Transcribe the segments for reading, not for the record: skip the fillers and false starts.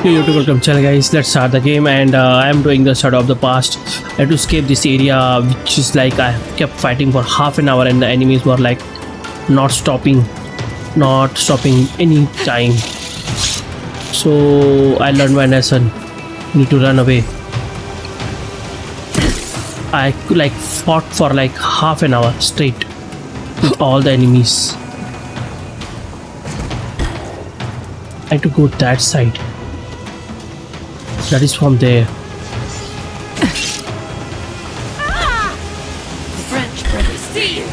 Yo, YouTube, welcome channel guys. Let's start the game, and I am doing the Shadow of the Past. I had to escape this area, which is like I kept fighting for half an hour, and the enemies were like not stopping any time. So I learned my lesson. Need to run away. I like fought for like half an hour straight with all the enemies. I had to go that side. That is from there. French brothers, see you.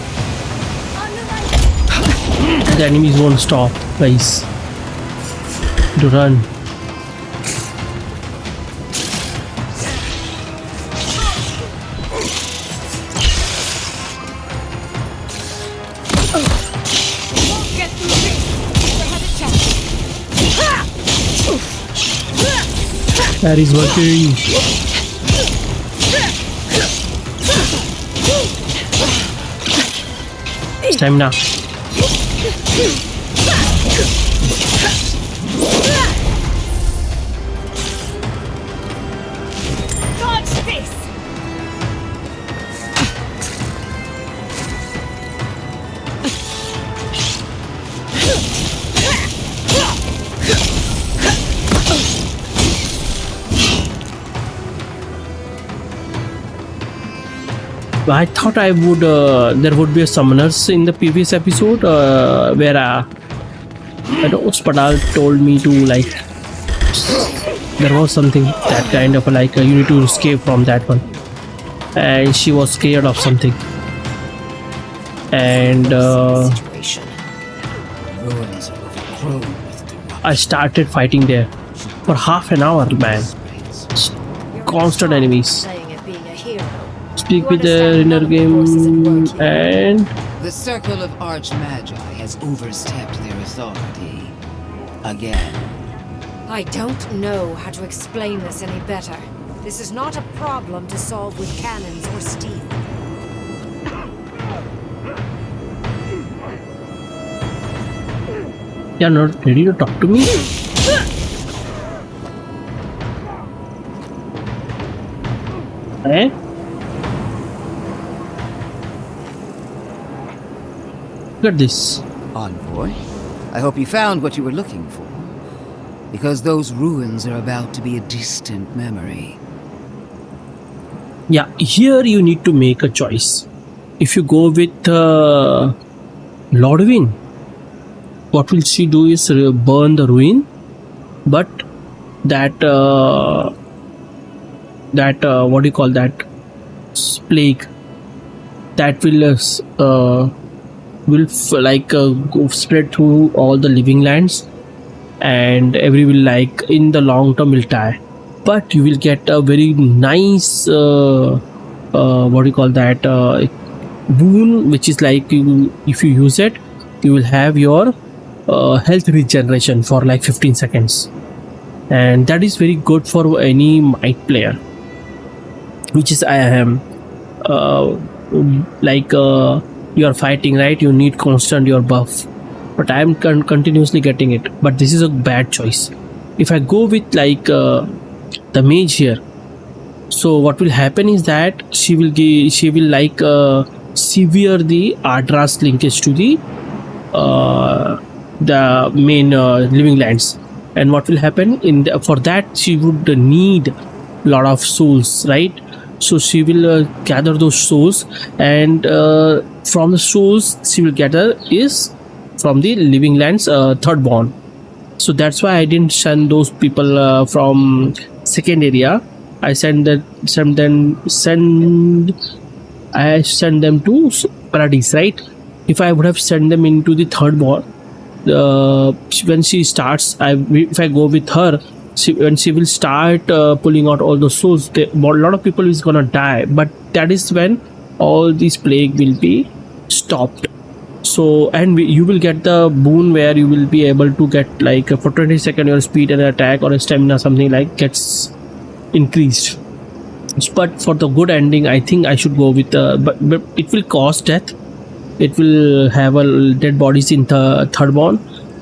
The enemies won't stop, guys. To run. Won't get through this. They had a chance. That is working. Stamina. Dodge this. I thought I would. There would be a summoners in the previous episode where I know Spadal told me to like. There was something that kind of like you need to escape from that one, and she was scared of something, and Situation. Ruins are overgrown with corruption. I started fighting there for half an hour, man. Constant enemies. Playing at being a hero. Speak with the inner game and The Circle of Archmagi has overstepped their authority. Again. I don't know how to explain this any better. This is not a problem to solve with cannons or steel. you're not ready to talk to me. Eh? Look at this. Envoy, I hope you found what you were looking for. Because those ruins are about to be a distant memory. Yeah, here you need to make a choice. If you go with Lordwin, what will she do is burn the ruin, but that what do you call that, plague, that will go spread through all the living lands, and every will like in the long term will die. But you will get a very nice what do you call that, boon, which is like if you use it, you will have your health regeneration for like 15 seconds, and that is very good for any might player, which is I am you are fighting, right? You need constant your buff, but I am continuously getting it. But this is a bad choice. If I go with like the mage here, so what will happen is that she will like severe the Ardra's linkage to the main living lands. And what will happen for that, she would need a lot of souls, right? So she will gather those souls, and from the souls she will gather is from the living lands third born. So that's why I didn't send those people from second area. I send them to Paradise, right? If I would have sent them into the third born, when she starts, if I go with her, when she will start pulling out all those souls, a lot of people is gonna die. But that is when all this plague will be stopped. So, and you will get the boon where you will be able to get like for 20 seconds your speed and attack or a stamina, something like gets increased. But for the good ending, I think I should go with but it will cause death. It will have a dead bodies in the third born,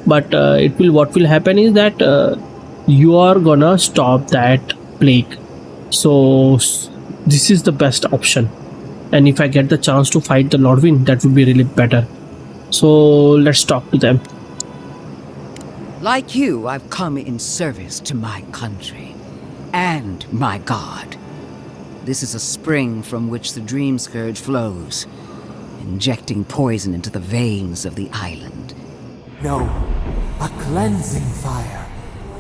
but what will happen is that you are gonna stop that plague. So this is the best option. And if I get the chance to fight the Lordwyn, that would be really better. So let's talk to them. Like you, I've come in service to my country and my god. This is a spring from which the Dream Scourge flows, injecting poison into the veins of the island. No, a cleansing fire.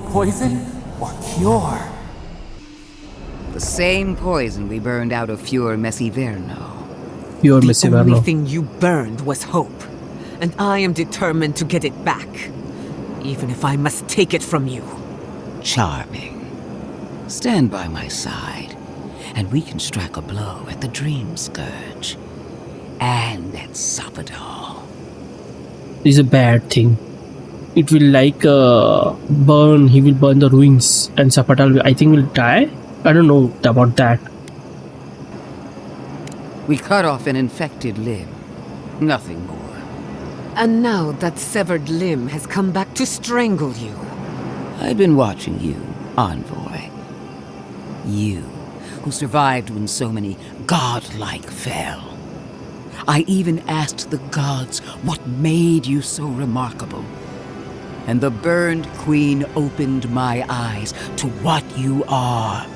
Poison or cure? The same poison we burned out of Fior Messiverno. Your The Messiverno. only thing you burned was hope, and I am determined to get it back, even if I must take it from you. Charming. Stand by my side, and we can strike a blow at the Dream Scourge. And at Sapadal. This is a bad thing. It will burn. He will burn the ruins, and Sapatal, I think, will die. I don't know about that. We cut off an infected limb. Nothing more. And now that severed limb has come back to strangle you. I've been watching you, envoy. You, who survived when so many godlike fell. I even asked the gods what made you so remarkable. And the burned queen opened my eyes to what you are.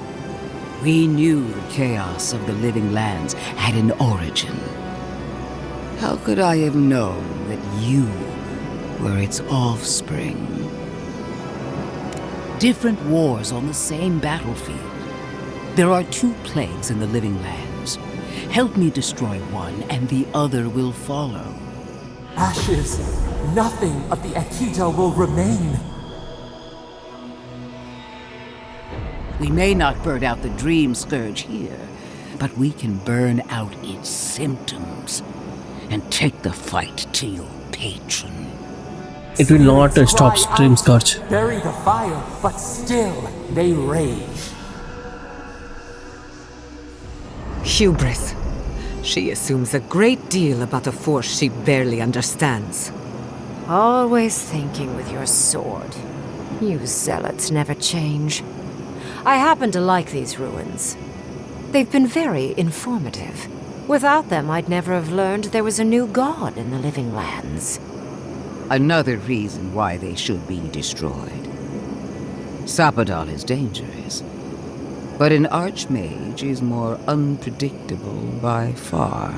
We knew the chaos of the living lands had an origin. How could I have known that you were its offspring? Different wars on the same battlefield. There are 2 plagues in the living lands. Help me destroy one, and the other will follow. Ashes. Nothing of the Akita will remain. We may not burn out the Dream Scourge here, but we can burn out its symptoms and take the fight to your patron. It will not stop Cry Dream out, Scourge. Bury the fire, but still they rage. Hubris. She assumes a great deal about a force she barely understands. Always thinking with your sword. You zealots never change. I happen to like these ruins. They've been very informative. Without them, I'd never have learned there was a new god in the living lands. Another reason why they should be destroyed. Sapadal is dangerous, but an archmage is more unpredictable by far.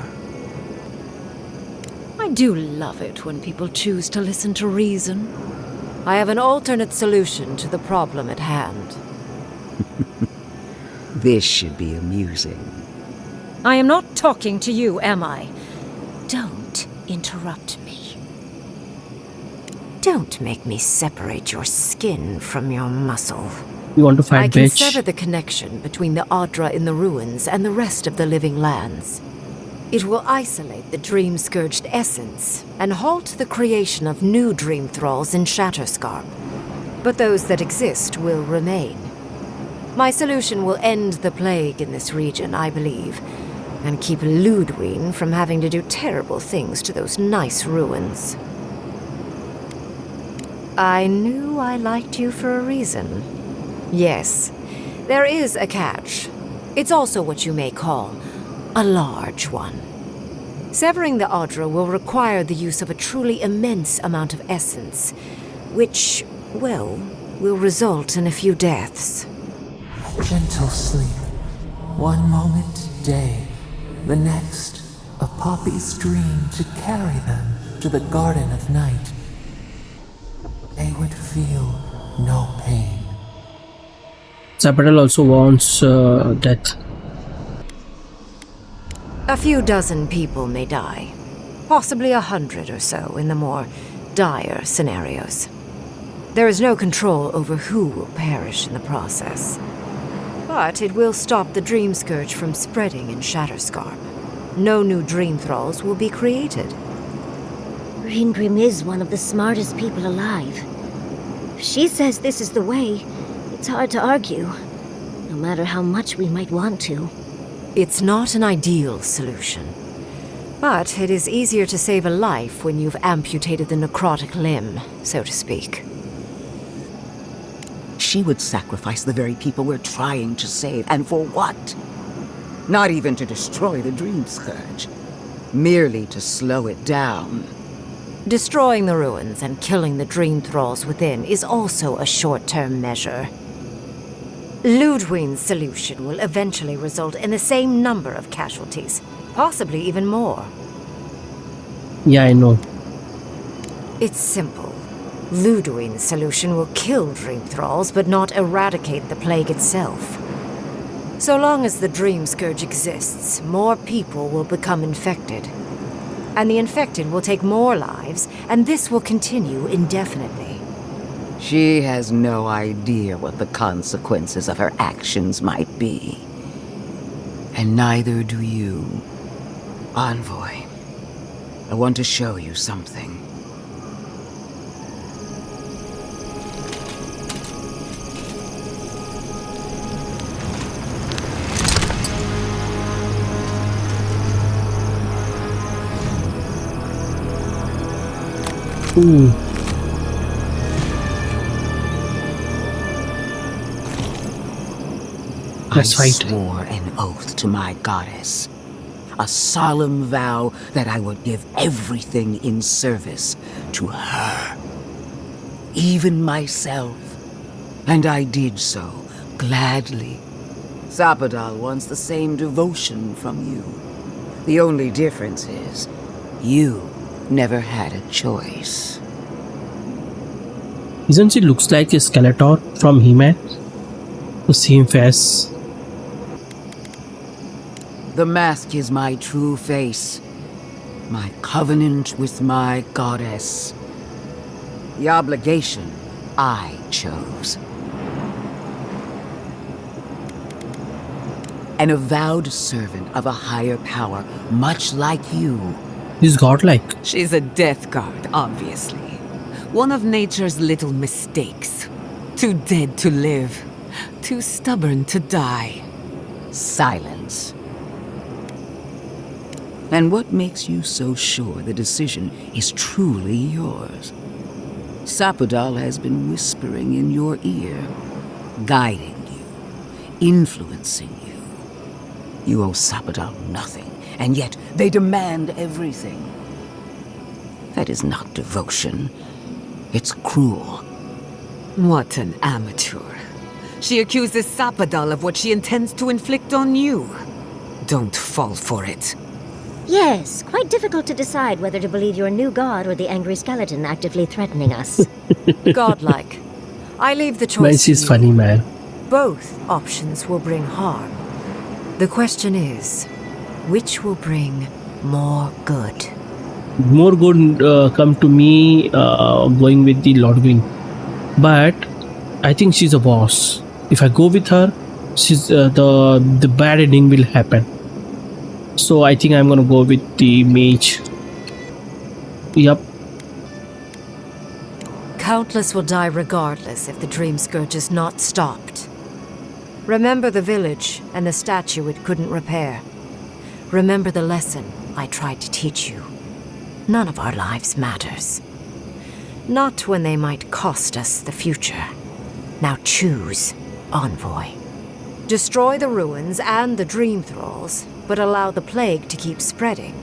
I do love it when people choose to listen to reason. I have an alternate solution to the problem at hand. This should be amusing. I am not talking to you, am I? Don't interrupt me. Don't make me separate your skin from your muscle. You want to fight, I can bitch? sever the connection between the Adra in the ruins and the rest of the living lands. It will isolate the dream-scourged essence and halt the creation of new dream thralls in Shatterscarp. But those that exist will remain. My solution will end the plague in this region, I believe, and keep Ludwig from having to do terrible things to those nice ruins. I knew I liked you for a reason. Yes, there is a catch. It's also what you may call a large one. Severing the Adra will require the use of a truly immense amount of essence, which, well, will result in a few deaths. Gentle sleep. One moment day, the next a poppy's dream to carry them to the Garden of Night. They would feel no pain. Sapatal also wants death. A few dozen people may die, possibly 100 or so in the more dire scenarios. There is no control over who will perish in the process. But it will stop the Dream Scourge from spreading in Shatterscarp. No new Dream Thralls will be created. Reingrim is one of the smartest people alive. If she says this is the way, it's hard to argue, no matter how much we might want to. It's not an ideal solution. But it is easier to save a life when you've amputated the necrotic limb, so to speak. she would sacrifice the very people we're trying to save. And for what? Not even to destroy the Dream Scourge. Merely to slow it down. Destroying the ruins and killing the dream thralls within is also a short-term measure. Ludwig's solution will eventually result in the same number of casualties, possibly even more. Yeah, I know. It's simple. Ludwig's solution will kill dream thralls, but not eradicate the plague itself. So long as the Dream Scourge exists, more people will become infected. And the infected will take more lives, and this will continue indefinitely. She has no idea what the consequences of her actions might be. And neither do you. Envoy, I want to show you something. Ooh. That's I right. swore an oath to my goddess. A solemn vow that I would give everything in service to her. Even myself. And I did so gladly. Sapadal wants the same devotion from you. The only difference is, you never had a choice. Isn't she looks like a Skeletor from He-Man? The same face. The mask is my true face. My covenant with my goddess. The obligation I chose. An avowed servant of a higher power, much like you. He's godlike. She's a death guard, obviously. One of nature's little mistakes. Too dead to live. Too stubborn to die. Silence. And what makes you so sure the decision is truly yours? Sapadal has been whispering in your ear, guiding you, influencing you. You owe Sapadal nothing, and yet they demand everything. That is not devotion. It's cruel. What an amateur. She accuses Sapadal of what she intends to inflict on you. Don't fall for it. Yes, quite difficult to decide whether to believe your new god or the angry skeleton actively threatening us. Godlike. I leave the choice Man, to she's you. funny, man. Both options will bring harm. The question is, which will bring more good? More good come to me going with the Lordwing. But I think she's a boss. If I go with her, she's the bad ending will happen. So I think I'm gonna go with the mage. Yep. Countless will die regardless if the Dream Scourge is not stopped. Remember the village and the statue it couldn't repair. Remember the lesson I tried to teach you. None of our lives matters. Not when they might cost us the future. Now choose, Envoy. Destroy the ruins and the Dream Thralls, but allow the plague to keep spreading.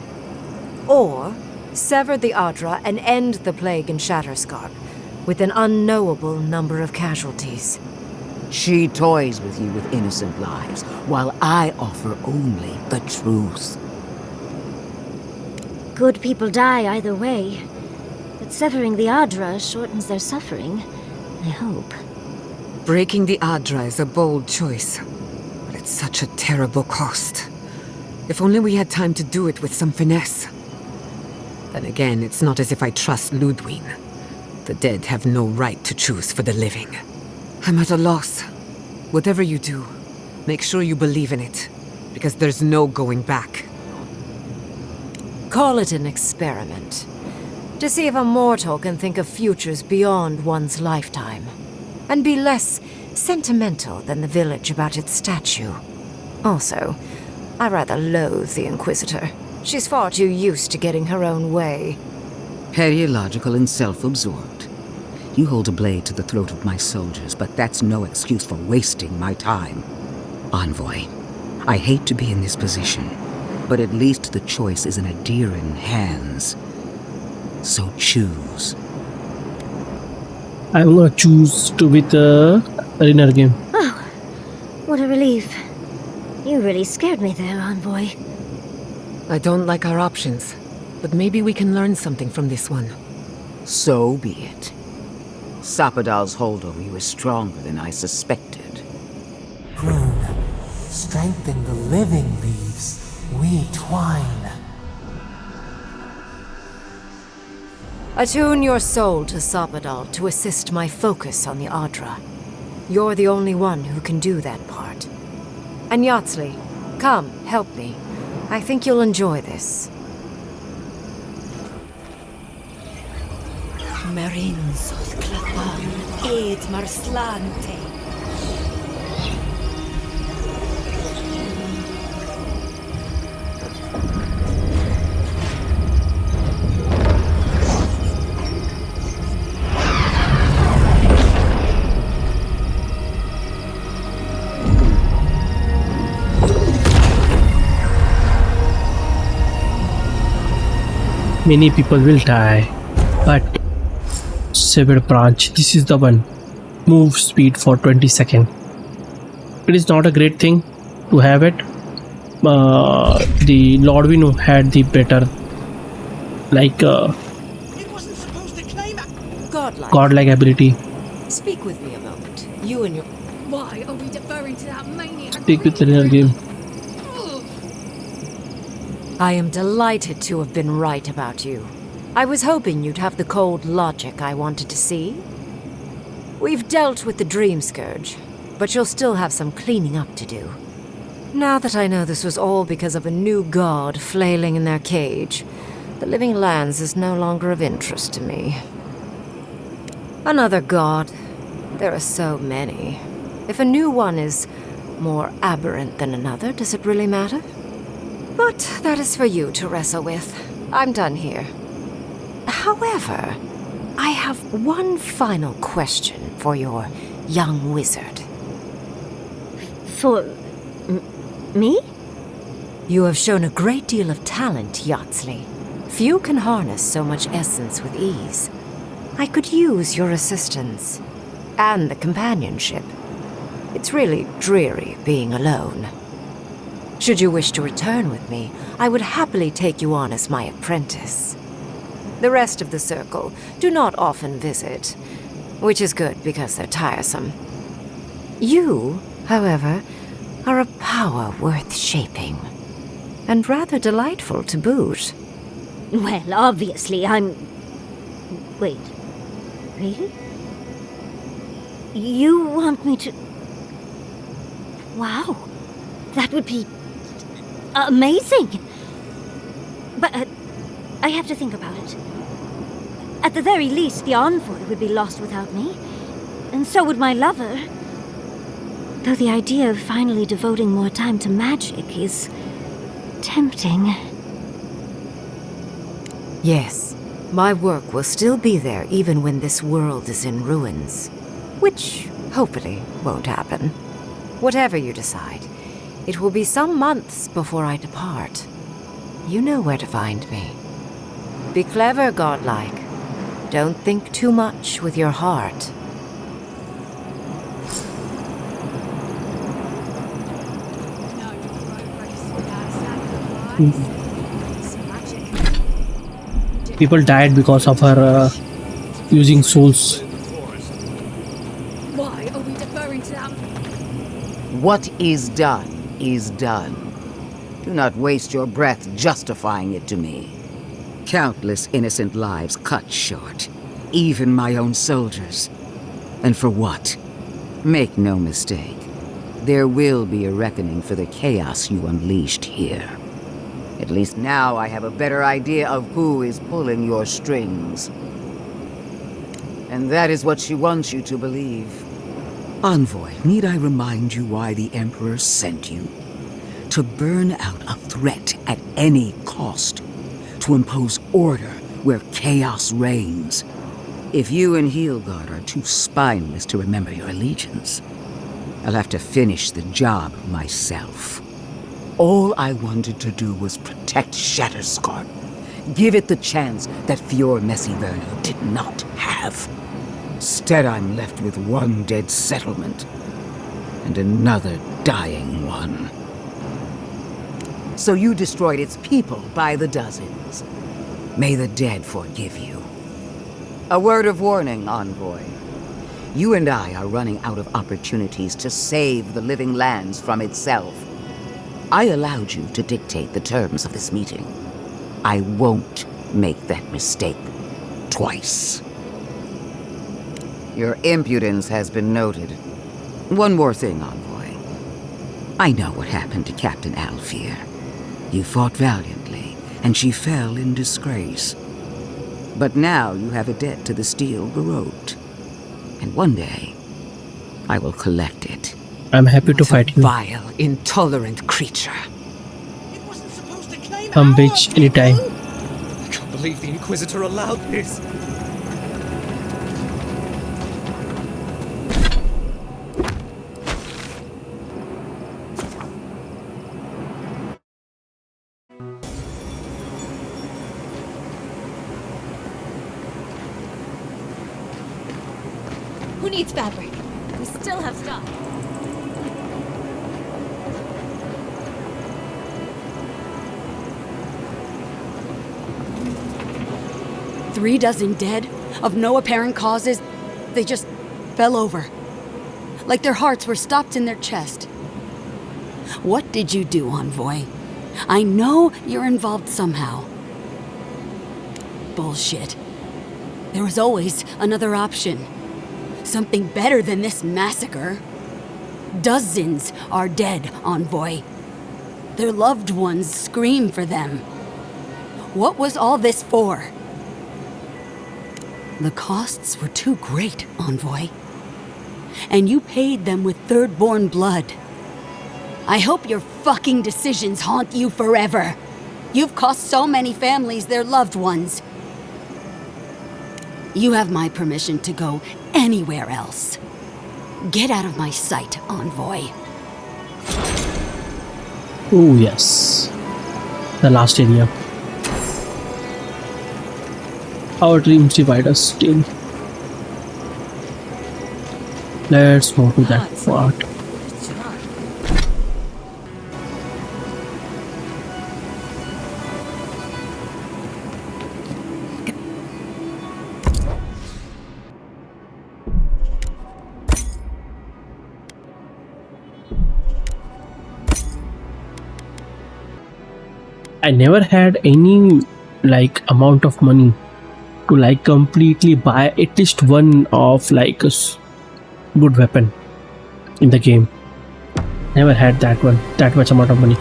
Or sever the Adra and end the plague in Shatterscarp with an unknowable number of casualties. She toys with you with innocent lives, while I offer only the truth. Good people die either way, but severing the Adra shortens their suffering, I hope. Breaking the Adra is a bold choice, but it's such a terrible cost. If only we had time to do it with some finesse. Then again, it's not as if I trust Ludwig. The dead have no right to choose for the living. I'm at a loss. Whatever you do, make sure you believe in it, because there's no going back. Call it an experiment, to see if a mortal can think of futures beyond one's lifetime, and be less sentimental than the village about its statue. Also, I rather loathe the Inquisitor. She's far too used to getting her own way. Periological and self-absorbed. You hold a blade to the throat of my soldiers, but that's no excuse for wasting my time. Envoy, I hate to be in this position, but at least the choice is in Adiran hands. So choose. I'm gonna choose to with arena game. Oh, what a relief. You really scared me there, Envoy. I don't like our options, but maybe we can learn something from this one. So be it. Sapadal's hold over you is stronger than I suspected. Prune, strengthen the living leaves. We twine. Attune your soul to Sapadal to assist my focus on the Adra. You're the only one who can do that part. And Yatsley, come, help me. I think you'll enjoy this. Marinsos Clapan, Ed Marslante. Many people will die, but severed branch. This is the one. Move speed for 20 seconds. It is not a great thing to have it. The Lord we know had the better, like godlike ability. Speak with me a moment. You and your... Why are we deferring to that maniac? Speak with the real game. I am delighted to have been right about you. I was hoping you'd have the cold logic I wanted to see. We've dealt with the Dream Scourge, but you'll still have some cleaning up to do. Now that I know this was all because of a new god flailing in their cage, the Living Lands is no longer of interest to me. Another god. There are so many. If a new one is more aberrant than another, does it really matter? But that is for you to wrestle with. I'm done here. However, I have one final question for your young wizard. For... me? You have shown a great deal of talent, Yatsley. Few can harness so much essence with ease. I could use your assistance. And the companionship. It's really dreary being alone. Should you wish to return with me, I would happily take you on as my apprentice. The rest of the circle do not often visit, which is good because they're tiresome. You, however, are a power worth shaping, and rather delightful to boot. Well, obviously, I'm... Wait. Really? You want me to... Wow. That would be... amazing! But I have to think about it. At the very least, the envoy would be lost without me. And so would my lover. Though the idea of finally devoting more time to magic is... tempting. Yes, my work will still be there even when this world is in ruins. Which, hopefully, won't happen. Whatever you decide, it will be some months before I depart. You know where to find me. Be clever, godlike. Don't think too much with your heart. People died because of her using souls. Why are we deferring to that? What is done is done. Do not waste your breath justifying it to me. Countless innocent lives cut short, even my own soldiers. And for what? Make no mistake, there will be a reckoning for the chaos you unleashed here. At least now I have a better idea of who is pulling your strings. And that is what she wants you to believe. Envoy, need I remind you why the Emperor sent you? To burn out a threat at any cost. To impose order where chaos reigns. If you and Heelguard are too spineless to remember your allegiance, I'll have to finish the job myself. All I wanted to do was protect Shatterscorn. Give it the chance that Fior Messiverno did not have. Instead, I'm left with one dead settlement and another dying one. So you destroyed its people by the dozens. May the dead forgive you. A word of warning, Envoy. You and I are running out of opportunities to save the living lands from itself. I allowed you to dictate the terms of this meeting. I won't make that mistake twice. Your impudence has been noted. One more thing, Envoy. I know what happened to Captain Alfear. You fought valiantly, and she fell in disgrace. But now you have a debt to the Steel Garrote. And one day, I will collect it. I'm happy to fight you. Vile, intolerant creature. Bitch, anytime. I can't believe the Inquisitor allowed this. Who needs fabric? We still have stuff. Three dozen dead, of no apparent causes. They just fell over. Like their hearts were stopped in their chest. What did you do, Envoy? I know you're involved somehow. Bullshit. There was always another option. Something better than this massacre. Dozens are dead, Envoy. Their loved ones scream for them. What was all this for? The costs were too great, Envoy. And you paid them with third-born blood. I hope your fucking decisions haunt you forever. You've cost so many families their loved ones. You have my permission to go anywhere else. Get out of my sight, Envoy. Oh, yes. The last area. Our dreams divide us still. Let's go to that part. I never had any amount of money to completely buy at least one of good weapon in the game. Never had that much amount of money.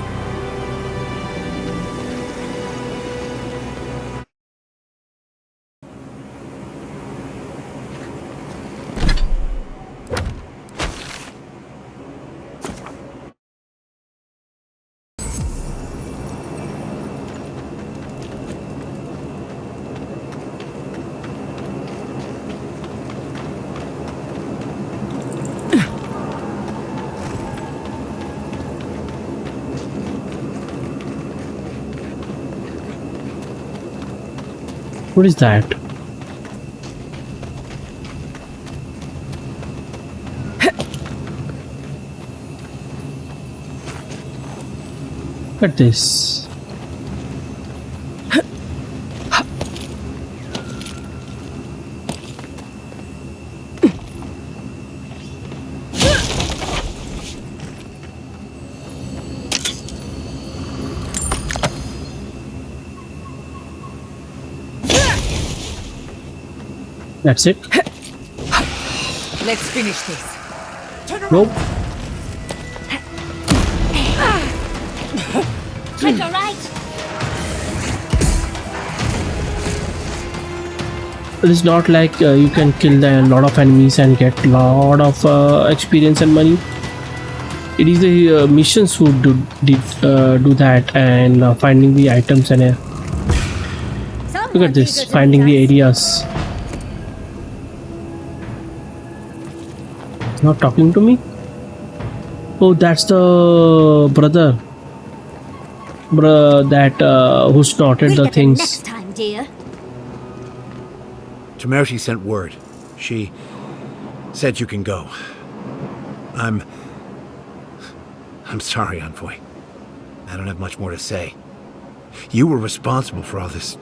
What is that? Look at this. That's it. Let's finish this. Nope. I'm alright. It's not like you can kill a lot of enemies and get a lot of experience and money. It is the missions who do that, and finding the items and look at this, finding the areas. Not talking to me? Oh, that's the brother. That who snorted We'll the get them things. next time, dear. Tamershi sent word. She said you can go. I'm sorry, Envoy. I don't have much more to say. You were responsible for all this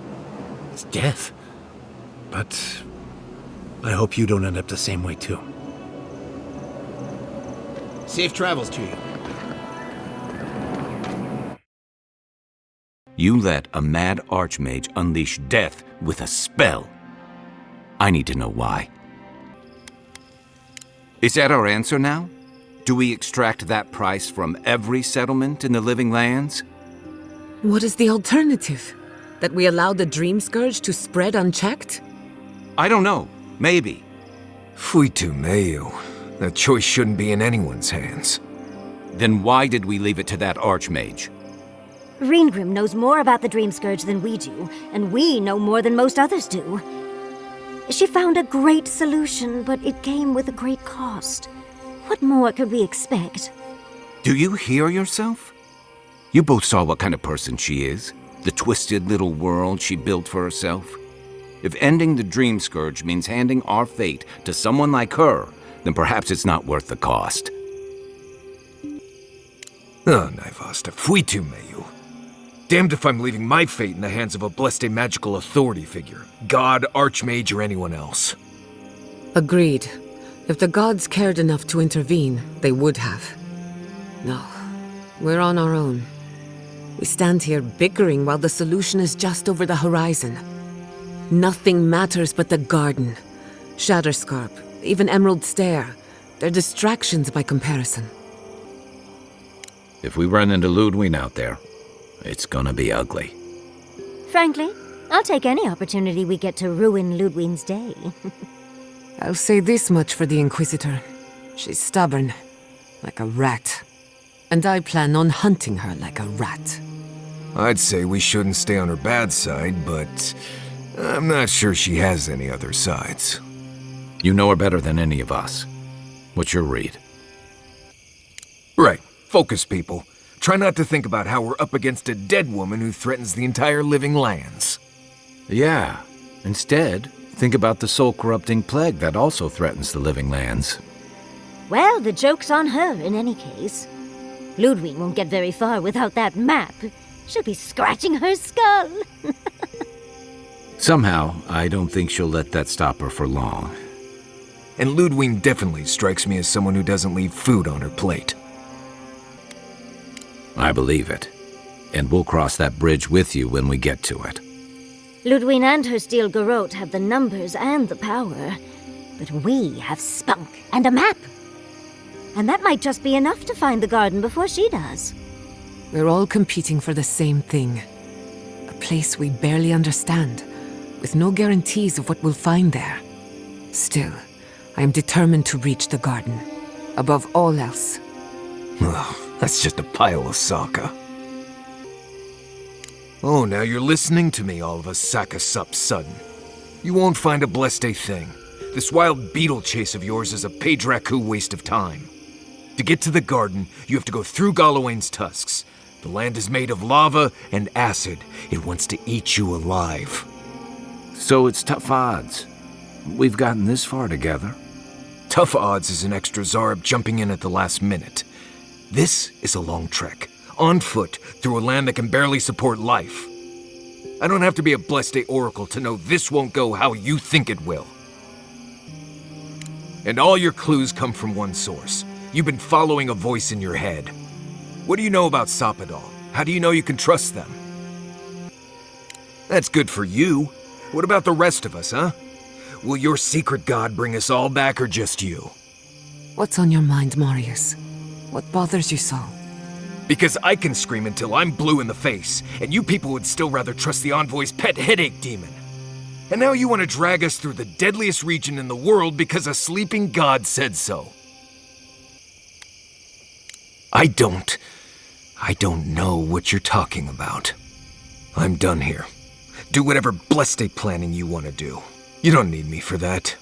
death. But I hope you don't end up the same way, too. Safe travels to you. You let a mad archmage unleash death with a spell. I need to know why. Is that our answer now? Do we extract that price from every settlement in the Living Lands? What is the alternative? That we allow the Dream Scourge to spread unchecked? I don't know. Maybe. Fuitu Mayu. That choice shouldn't be in anyone's hands. Then why did we leave it to that archmage? Reengrim knows more about the Dream Scourge than we do, and we know more than most others do. She found a great solution, but it came with a great cost. What more could we expect? Do you hear yourself? You both saw what kind of person she is. The twisted little world she built for herself. If ending the Dream Scourge means handing our fate to someone like her, then perhaps it's not worth the cost. Naivasta, Fuitu Mayu. Damned if I'm leaving my fate in the hands of a blessed magical authority figure. God, Archmage, or anyone else. Agreed. If the gods cared enough to intervene, they would have. No, we're on our own. We stand here bickering while the solution is just over the horizon. Nothing matters but the garden. Shatterscarp, even Emerald Stair. They're distractions by comparison. If we run into Ludwig out there, it's gonna be ugly. Frankly, I'll take any opportunity we get to ruin Ludwig's day. I'll say this much for the Inquisitor. She's stubborn, like a rat. And I plan on hunting her like a rat. I'd say we shouldn't stay on her bad side, but I'm not sure she has any other sides. You know her better than any of us. What's your read? Right. Focus, people. Try not to think about how we're up against a dead woman who threatens the entire Living Lands. Yeah. Instead, think about the soul-corrupting plague that also threatens the Living Lands. Well, the joke's on her in any case. Ludwig won't get very far without that map. She'll be scratching her skull. Somehow, I don't think she'll let that stop her for long. And Ludwig definitely strikes me as someone who doesn't leave food on her plate. I believe it. And we'll cross that bridge with you when we get to it. Ludwig and her steel garrote have the numbers and the power. But we have spunk and a map. And that might just be enough to find the garden before she does. We're all competing for the same thing. A place we barely understand, with no guarantees of what we'll find there. Still, I am determined to reach the garden, above all else. Ugh, that's just a pile of Sokka. Oh, now you're listening to me, all of a sack of sup sudden. You won't find a blessed thing. This wild beetle chase of yours is a Padraku waste of time. To get to the garden, you have to go through Galawain's tusks. The land is made of lava and acid. It wants to eat you alive. So it's tough odds. We've gotten this far together. Tough odds is an extra Zarb jumping in at the last minute. This is a long trek, on foot, through a land that can barely support life. I don't have to be a Blessed Oracle to know this won't go how you think it will. And all your clues come from one source. You've been following a voice in your head. What do you know about Soppadal? How do you know you can trust them? That's good for you. What about the rest of us, huh? Will your secret god bring us all back or just you? What's on your mind, Marius? What bothers you so? Because I can scream until I'm blue in the face, and you people would still rather trust the Envoy's pet headache demon. And now you want to drag us through the deadliest region in the world because a sleeping god said so. I don't know what you're talking about. I'm done here. Do whatever blessed planning you want to do. You don't need me for that.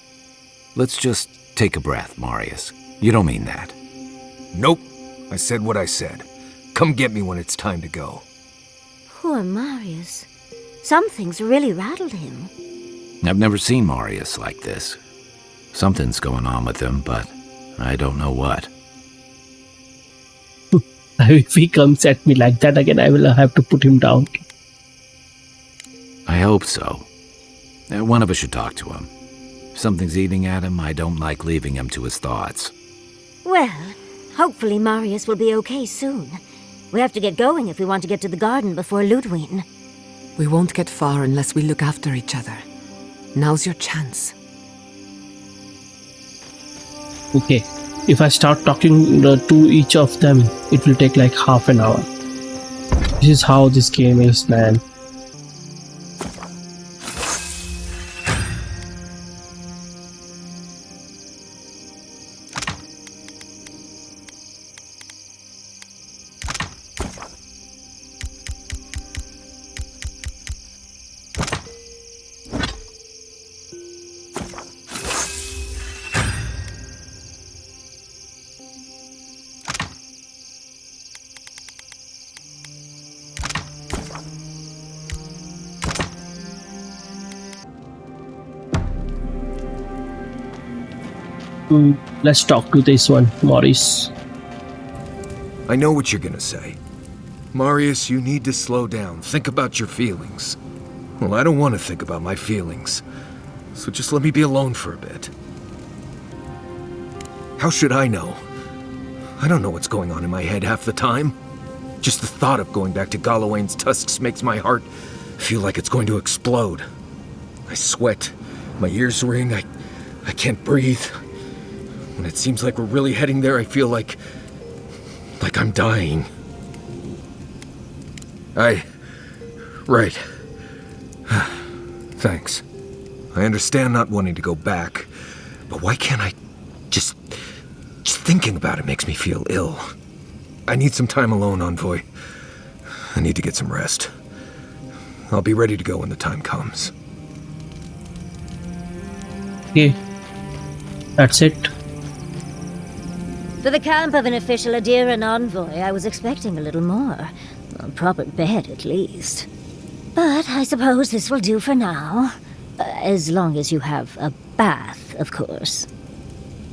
Let's just take a breath, Marius. You don't mean that. Nope. I said what I said. Come get me when it's time to go. Poor Marius. Something's really rattled him. I've never seen Marius like this. Something's going on with him, but I don't know what. If he comes at me like that again, I will have to put him down. I hope so. One of us should talk to him. If something's eating at him, I don't like leaving him to his thoughts. Well, hopefully Marius will be okay soon. We have to get going if we want to get to the garden before Ludwig. We won't get far unless we look after each other. Now's your chance. Okay, if I start talking to each of them, it will take like half an hour. This is how this game is, man. Let's talk to this one, Maurice. I know what you're gonna say. Marius, you need to slow down. Think about your feelings. Well, I don't want to think about my feelings. So just let me be alone for a bit. How should I know? I don't know what's going on in my head half the time. Just the thought of going back to Galawain's tusks makes my heart feel like it's going to explode. I sweat. My ears ring. I can't breathe. When it seems like we're really heading there, I feel like I'm dying. Right. Thanks. I understand not wanting to go back, but why can't I just thinking about it makes me feel ill. I need some time alone, Envoy. I need to get some rest. I'll be ready to go when the time comes. Okay, that's it. For the camp of an official Adiran envoy, I was expecting a little more. A proper bed, at least. But I suppose this will do for now. As long as you have a bath, of course.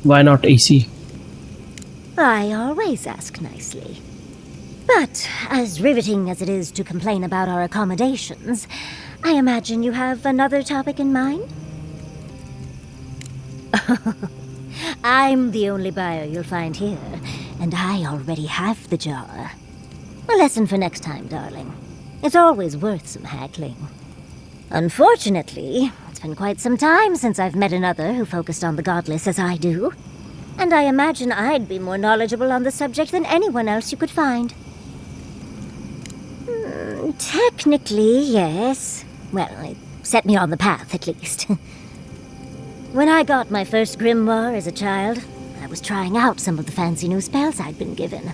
Why not AC? I always ask nicely. But as riveting as it is to complain about our accommodations, I imagine you have another topic in mind? I'm the only buyer you'll find here, and I already have the jar. A lesson for next time, darling. It's always worth some haggling. Unfortunately, it's been quite some time since I've met another who focused on the godless as I do. And I imagine I'd be more knowledgeable on the subject than anyone else you could find. Technically, yes. Well, it set me on the path, at least. When I got my first grimoire as a child, I was trying out some of the fancy new spells I'd been given.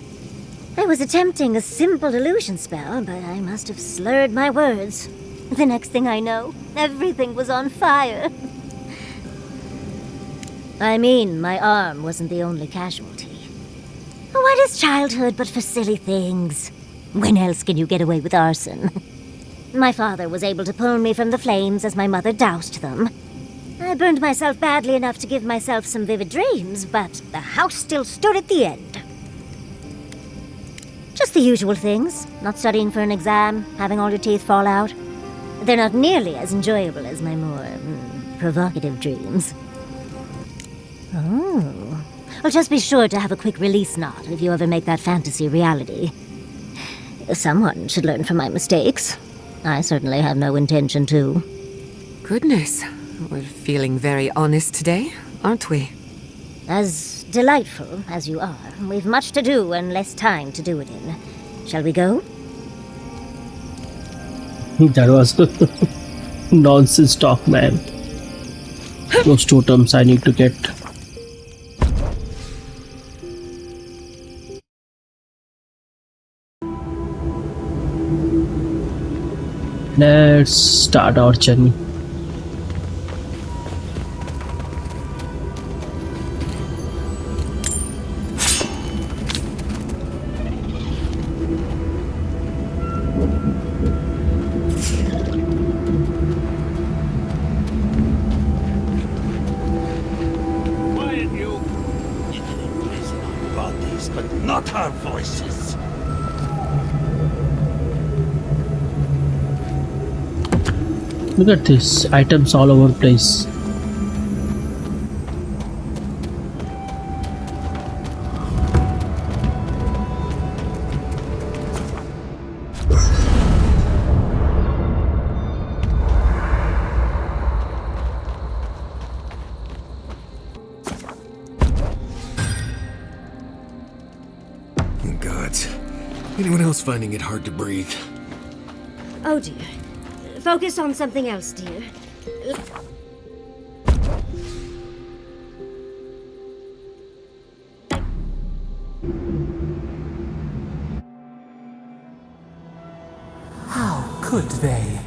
I was attempting a simple illusion spell, but I must have slurred my words. The next thing I know, everything was on fire. I mean, my arm wasn't the only casualty. What is childhood but for silly things? When else can you get away with arson? My father was able to pull me from the flames as my mother doused them. I burned myself badly enough to give myself some vivid dreams, but the house still stood at the end. Just the usual things. Not studying for an exam, having all your teeth fall out. They're not nearly as enjoyable as my more provocative dreams. Oh. Well, just be sure to have a quick release knot if you ever make that fantasy reality. Someone should learn from my mistakes. I certainly have no intention to. Goodness. We're feeling very honest today, aren't we? As delightful as you are, we've much to do and less time to do it in. Shall we go? That was nonsense talk, man. Those totems I need to get. Let's start our journey. but not our voices. Look at this, items all over the place. Gods. Anyone else finding it hard to breathe? Oh dear. Focus on something else, dear. How could they?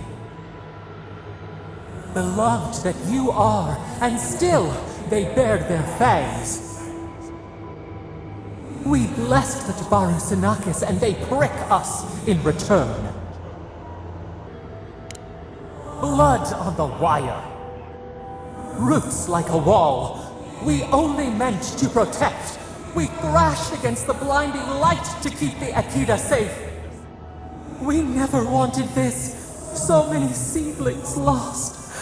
Beloved that you are, and still they bared their fangs. We blessed the Tabaru Sinakis, and they prick us in return. Blood on the wire. Roots like a wall. We only meant to protect. We thrashed against the blinding light to keep the Akita safe. We never wanted this. So many seedlings lost.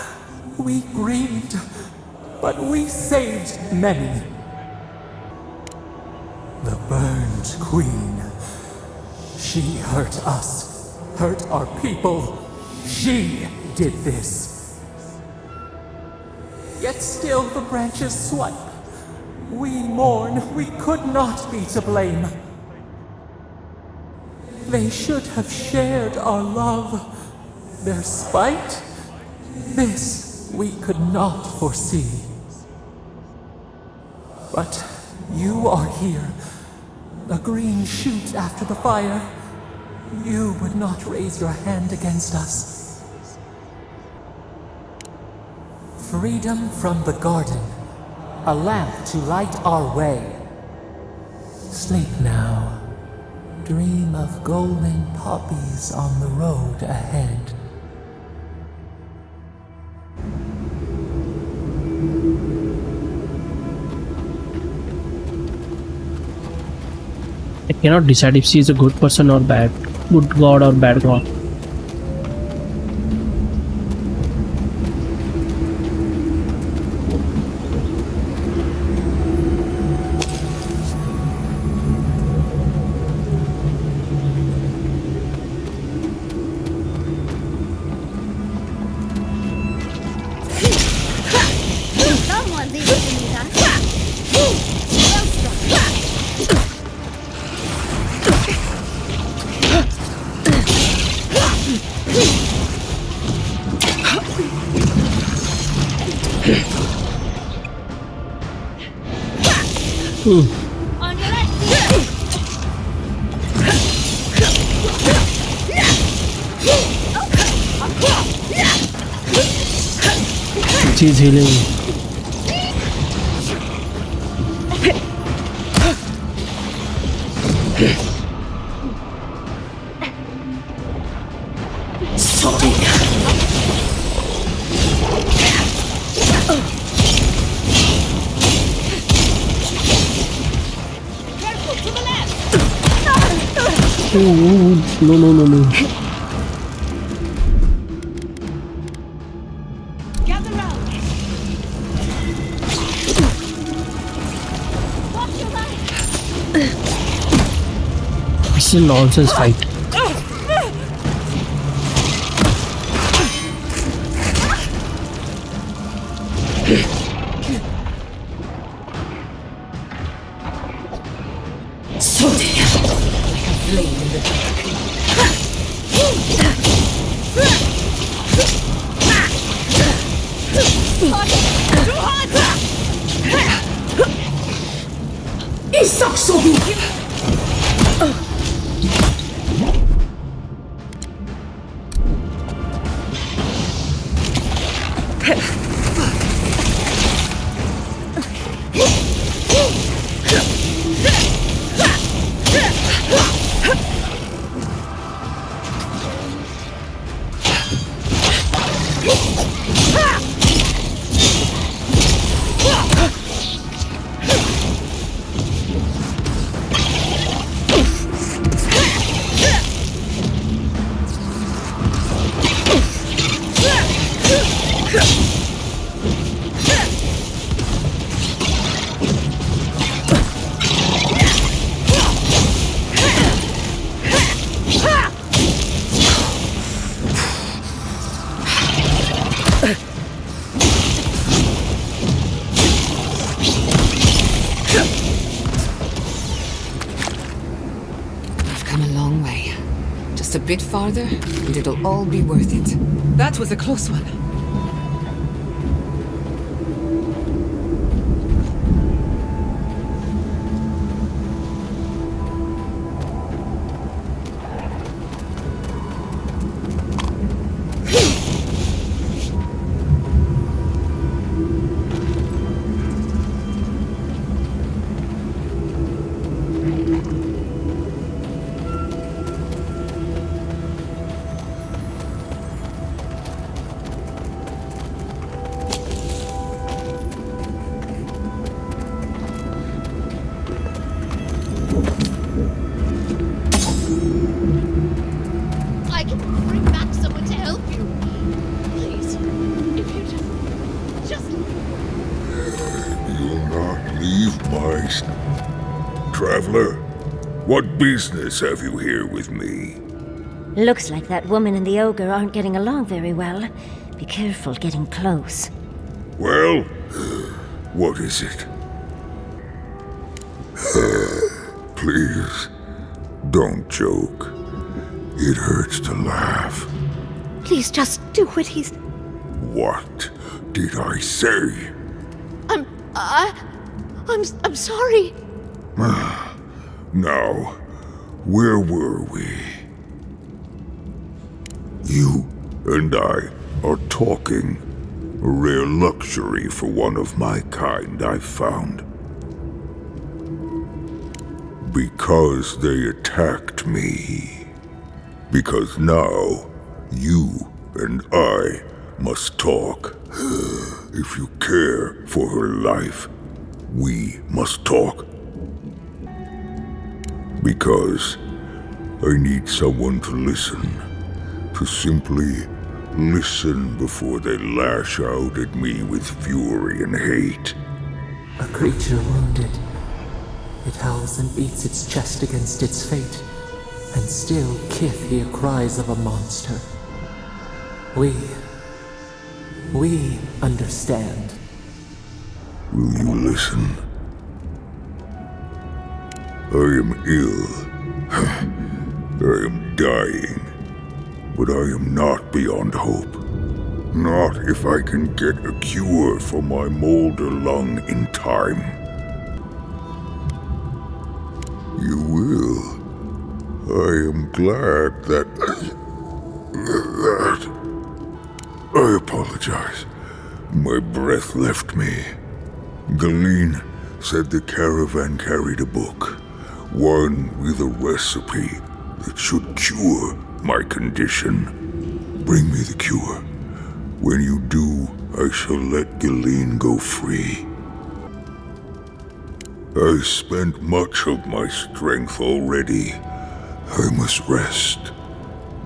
We grieved, but we saved many. The burned queen. She hurt us, hurt our people. She did this. Yet still the branches swipe. We mourn, we could not be to blame. They should have shared our love. Their spite? This we could not foresee. But you are here. A green shoot after the fire. You would not raise your hand against us. Freedom from the garden. A lamp to light our way. Sleep now. Dream of golden poppies on the road ahead. I cannot decide if she is a good person or bad. Good god or bad god. Someone's eating me, huh? On your left. She's healing. Oh, no. Gather round. Watch your life. It's a nonsense fight. come a long way. Just a bit farther, and it'll all be worth it. That was a close one. I can bring back someone to help you. Please, if you just... You'll not leave my... Traveler, what business have you here with me? Looks like that woman and the ogre aren't getting along very well. Be careful getting close. Well, what is it? Please, don't joke. It hurts to laugh. Please just do what he's... What did I say? I'm sorry. Now, where were we? You and I are talking. A rare luxury for one of my kind, I found. Because they attacked me. Because now, you and I must talk. If you care for her life, we must talk. Because I need someone to listen. To simply listen before they lash out at me with fury and hate. A creature wounded. It howls and beats its chest against its fate, and still kith hear cries of a monster. We understand. Will you listen? I am ill. I am dying. But I am not beyond hope. Not if I can get a cure for my molder lung in time. You will. I am glad that... I apologize. My breath left me. Galeen said the caravan carried a book. One with a recipe that should cure my condition. Bring me the cure. When you do, I shall let Galeen go free. I spent much of my strength already. I must rest.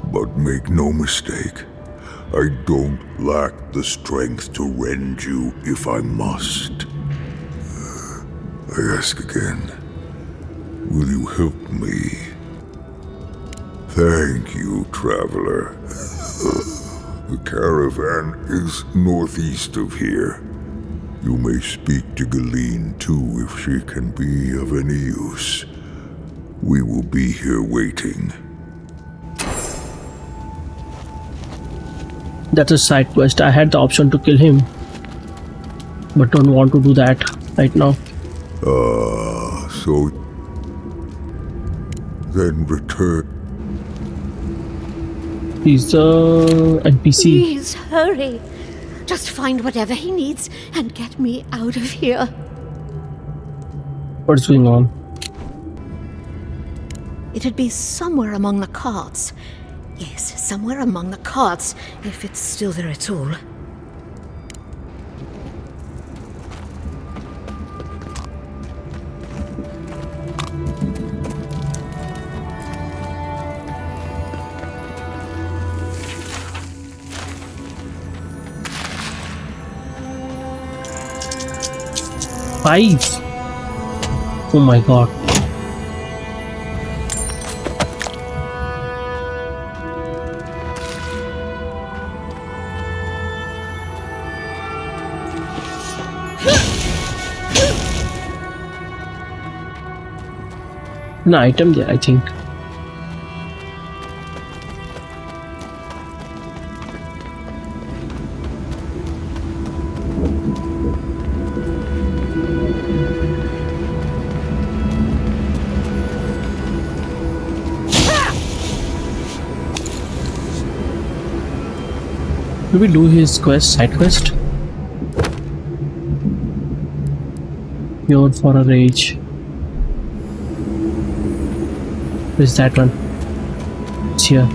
But make no mistake, I don't lack the strength to rend you if I must. I ask again, will you help me? Thank you, traveler. The caravan is northeast of here. You may speak to Galeen too if she can be of any use. We will be here waiting. That's a side quest. I had the option to kill him, but don't want to do that right now. So then return. He's the NPC. Please hurry. Just find whatever he needs and get me out of here. What's going on? It'd be somewhere among the carts. Yes, somewhere among the carts, if it's still there at all. Five. Oh my god. An item there, I think. Do we do his quest, side quest? Pure for a rage. Where's that one? It's here.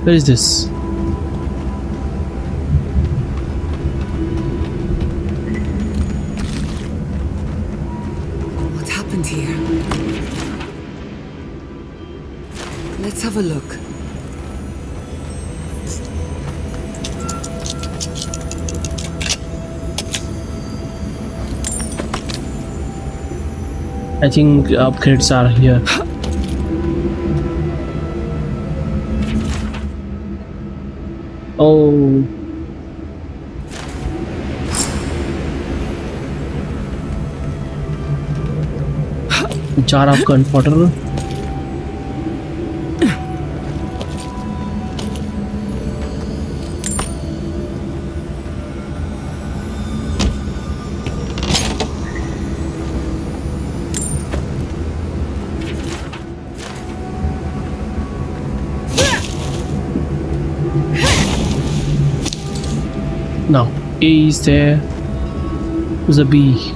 Where is this? What happened here? Let's have a look. I think upgrades are here. Oh. Jar of gunpowder. Now, A is there. There's a B.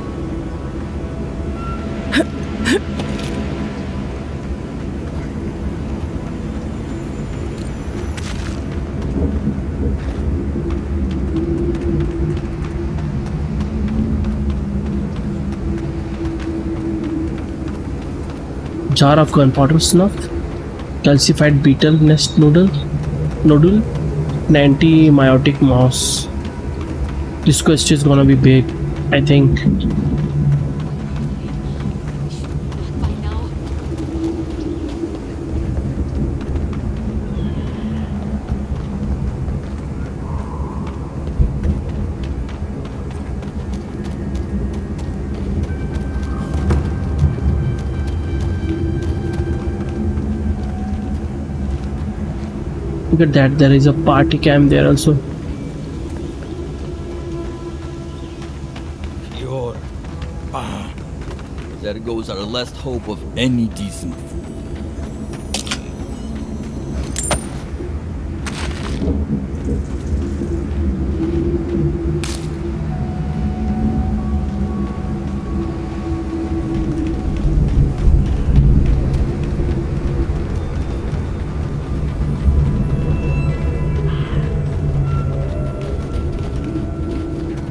Jar of gunpowder snuff, calcified beetle nest nodule, and antibiotic mouse. This quest is gonna be big, I think. By now. Look at that, there is a party camp there also. Eora. Ah. There goes our last hope of any decent food.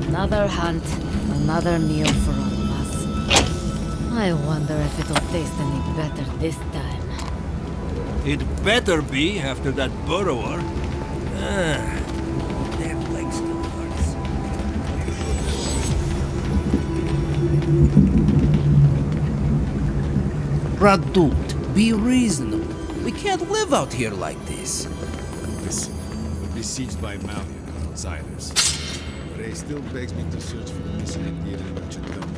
Another hunt, another meal for all of us. I wonder if it'll taste any better this time. It better be after that burrower. That leg still hurts. Radut, be reasonable. We can't live out here like this. Listen, we're besieged by Malian and outsiders. Ray still begs me to search for the missing Eora merchant dome.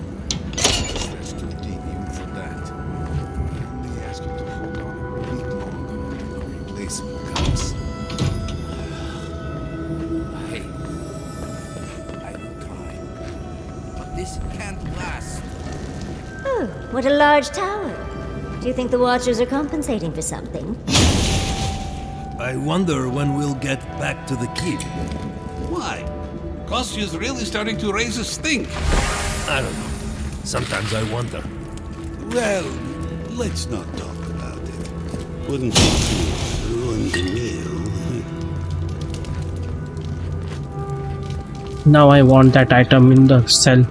Stretch too deep even for that. I only ask you to hold on a bit longer until a replacement comes. Hey, I will try. But this can't last. Oh, what a large tower. Do you think the Watchers are compensating for something? I wonder when we'll get back to the keep. Why? Kostyu's really starting to raise a stink. I don't know. Sometimes I wonder. Well, let's not talk about it. Wouldn't you ruin the meal? Now I want that item in the cell.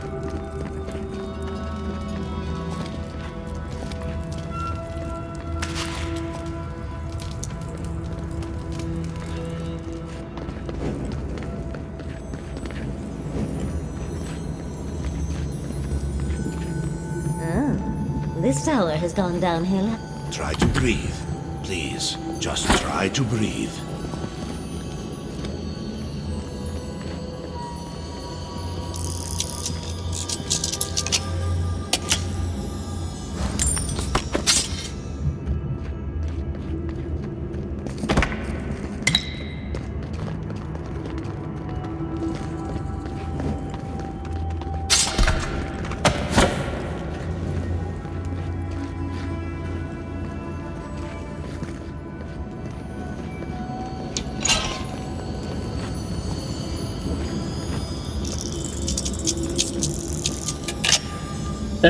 This tower has gone downhill. Try to breathe. Please, just try to breathe.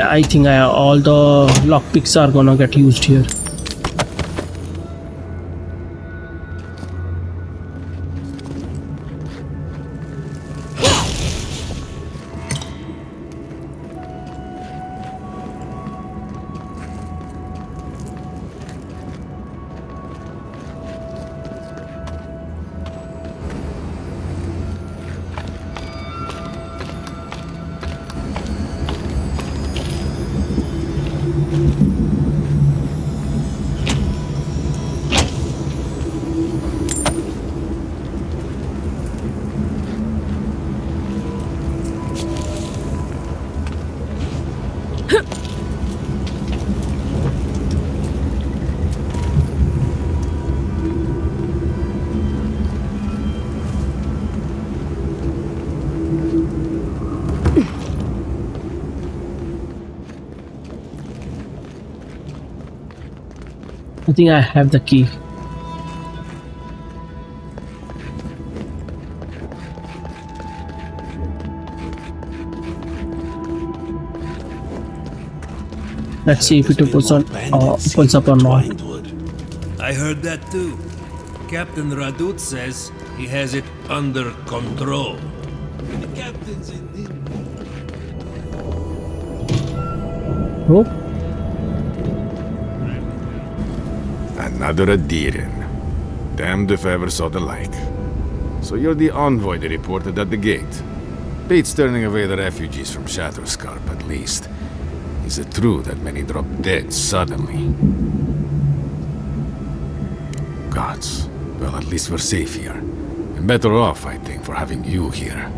I think all the lockpicks are gonna get used here. I think I have the key. Let's see if it opens up or not. I heard that too. Captain Radut says he has it under control. The captain's in. Nope. Another Adiran. Damned if I ever saw the like. So you're the envoy they reported at the gate. Beats turning away the refugees from Shatterscarp, at least. Is it true that many drop dead suddenly? Gods. Well, at least we're safe here. And better off, I think, for having you here.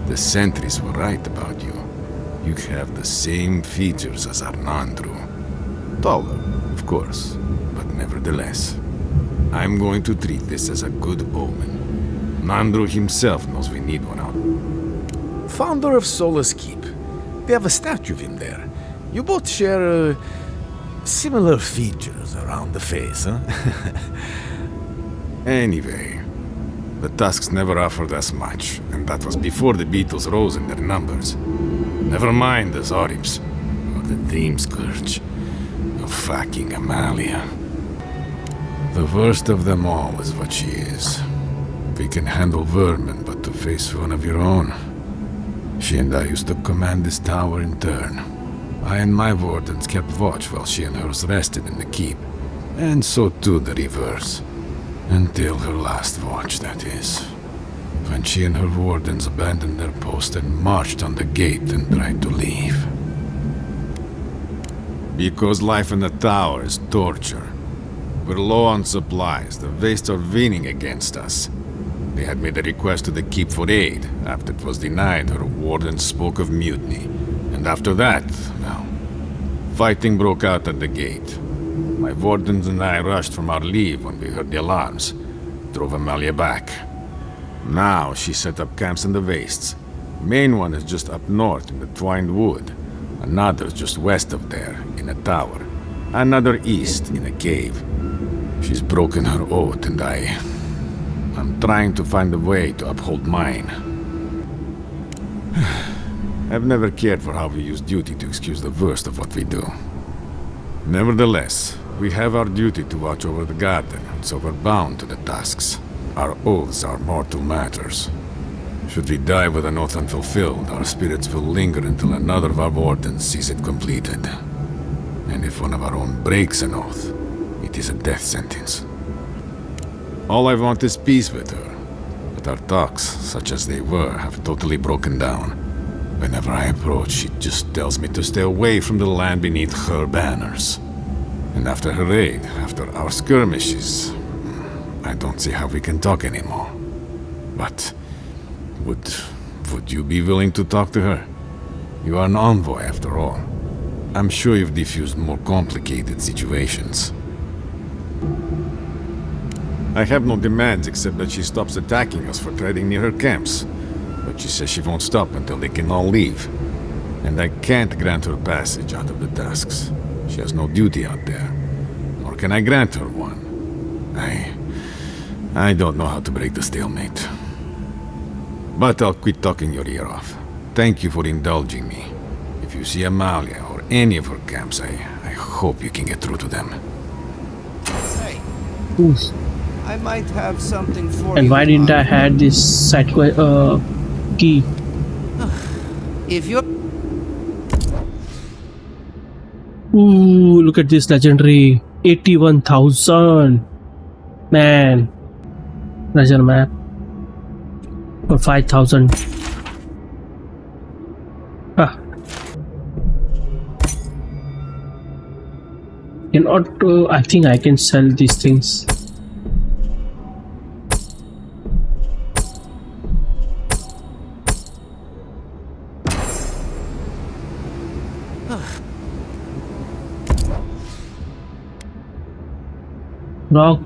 The sentries were right about you. You have the same features as Arnandru. Taller, of course, but nevertheless. I'm going to treat this as a good omen. Nandru himself knows we need one out. Founder of Solace Keep. They have a statue of him there. You both share similar features around the face, huh? Anyway, the Tusks never offered us much, and that was before the Beetles rose in their numbers. Never mind the Zorims, or the Dream Scourge, or fucking Amalia. The worst of them all is what she is. We can handle vermin, but to face one of your own. She and I used to command this tower in turn. I and my wardens kept watch while she and hers rested in the keep. And so too the reverse. Until her last watch, that is. When she and her wardens abandoned their post and marched on the gate and tried to leave. Because life in the tower is torture. We're low on supplies. The Vastes are leaning against us. They had made a request to the keep for aid. After it was denied, her warden spoke of mutiny. And after that, well, fighting broke out at the gate. My wardens and I rushed from our leave when we heard the alarms. Drove Amalia back. Now she set up camps in the Vastes. Main one is just up north in the Twined Wood. Another's just west of there, in a tower. Another east, in a cave. She's broken her oath and I'm trying to find a way to uphold mine. I've never cared for how we use duty to excuse the worst of what we do. Nevertheless, we have our duty to watch over the garden, so we're bound to the tasks. Our oaths are mortal matters. Should we die with an oath unfulfilled, our spirits will linger until another of our wardens sees it completed. And if one of our own breaks an oath, it is a death sentence. All I want is peace with her, but our talks, such as they were, have totally broken down. Whenever I approach, she just tells me to stay away from the land beneath her banners. And after her raid, after our skirmishes, I don't see how we can talk anymore. But would you be willing to talk to her? You are an envoy, after all. I'm sure you've diffused more complicated situations. I have no demands except that she stops attacking us for treading near her camps. But she says she won't stop until they can all leave. And I can't grant her passage out of the tasks. She has no duty out there. Nor can I grant her one. I don't know how to break the stalemate. But I'll quit talking your ear off. Thank you for indulging me. If you you see Amalia or any of her camps, I hope you can get through to them. Hey, Oof. I might have something for And you. why didn't I had this side key? If you're... Ooh, look at this legendary 81,000. Man, treasure map for 5,000. Ah. Cannot. I think I can sell these things. Rock.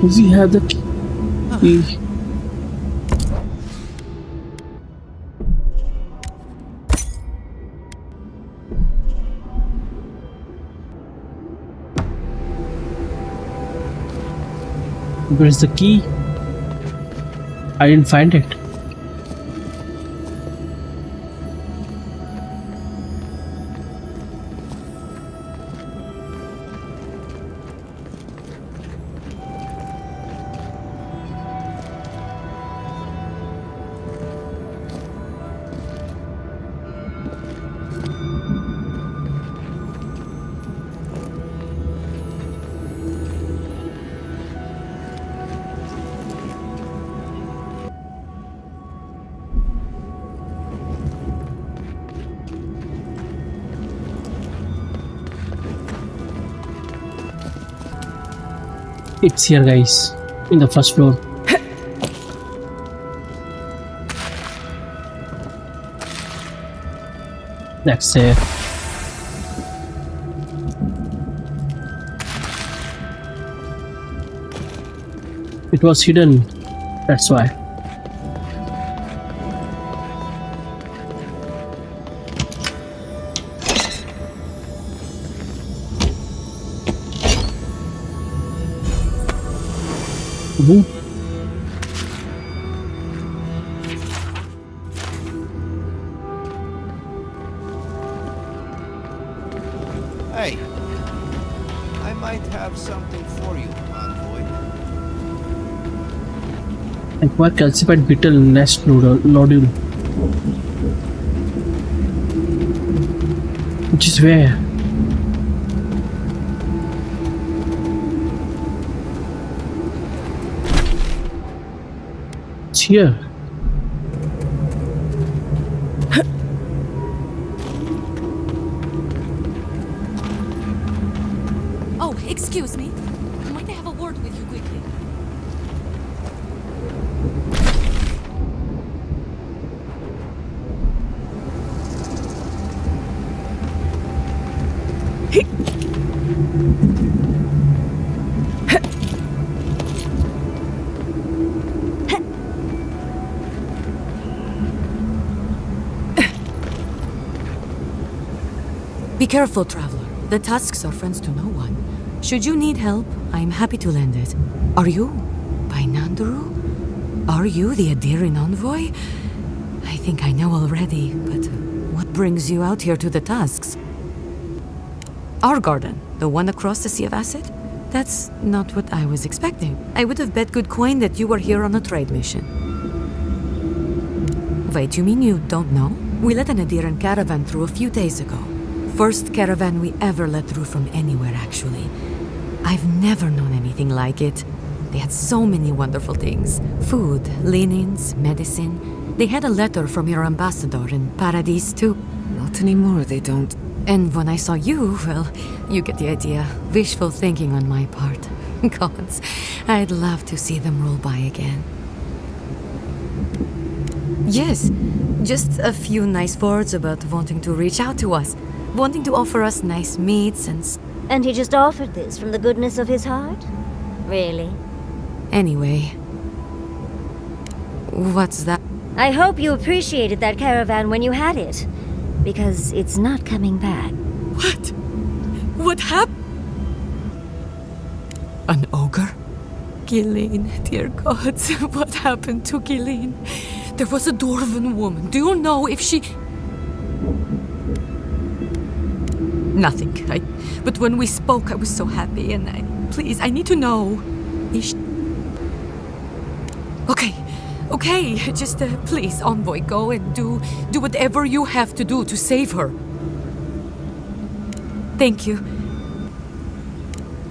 Does he have the key? Where's the key? I didn't find it. It's here, guys, in the first floor. That's it. It was hidden, that's why. Boom. Hey, I might have something for you, envoy. Acquire calcified beetle nest nodule. Which is where? It's here. Oh, excuse me. Might I have a word with you quickly? Be careful, traveler. The tusks are friends to no one. Should you need help, I'm happy to lend it. Are you by Nanduru? Are you the Adiran envoy? I think I know already, but what brings you out here to the tusks? Our garden, the one across the Sea of Acid? That's not what I was expecting. I would have bet good coin that you were here on a trade mission. Wait, you mean you don't know? We let an Adiran caravan through a few days ago. First caravan we ever let through from anywhere, actually. I've never known anything like it. They had so many wonderful things. Food, linens, medicine. They had a letter from your ambassador in Paradise, too. Not anymore, they don't. And when I saw you, well, you get the idea. Wishful thinking on my part. Gods, I'd love to see them roll by again. Yes, just a few nice words about wanting to reach out to us. Wanting to offer us nice meats and... And he just offered this from the goodness of his heart? Really? Anyway. What's that? I hope you appreciated that caravan when you had it. Because it's not coming back. What? What happened? An ogre? Ghislaine, dear gods, what happened to Ghislaine? There was a dwarven woman. Do you know if she... Nothing. But when we spoke, I was so happy, and please, I need to know. Is she... Okay, just please, Envoy, go and do whatever you have to do to save her. Thank you.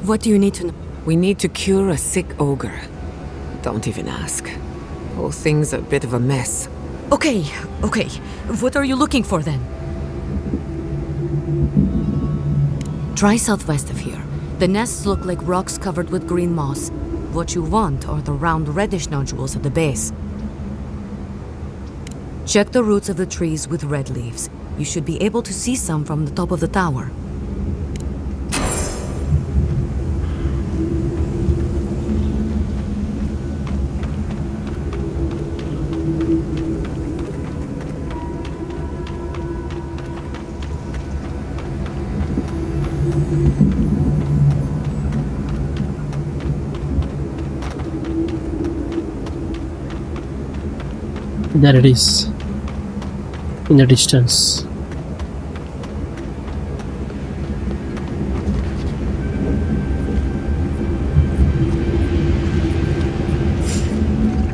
What do you need to know? We need to cure a sick ogre. Don't even ask. Whole thing's a bit of a mess. Okay. What are you looking for then? Try southwest of here. The nests look like rocks covered with green moss. What you want are the round reddish nodules at the base. Check the roots of the trees with red leaves. You should be able to see some from the top of the tower. There it is, in the distance.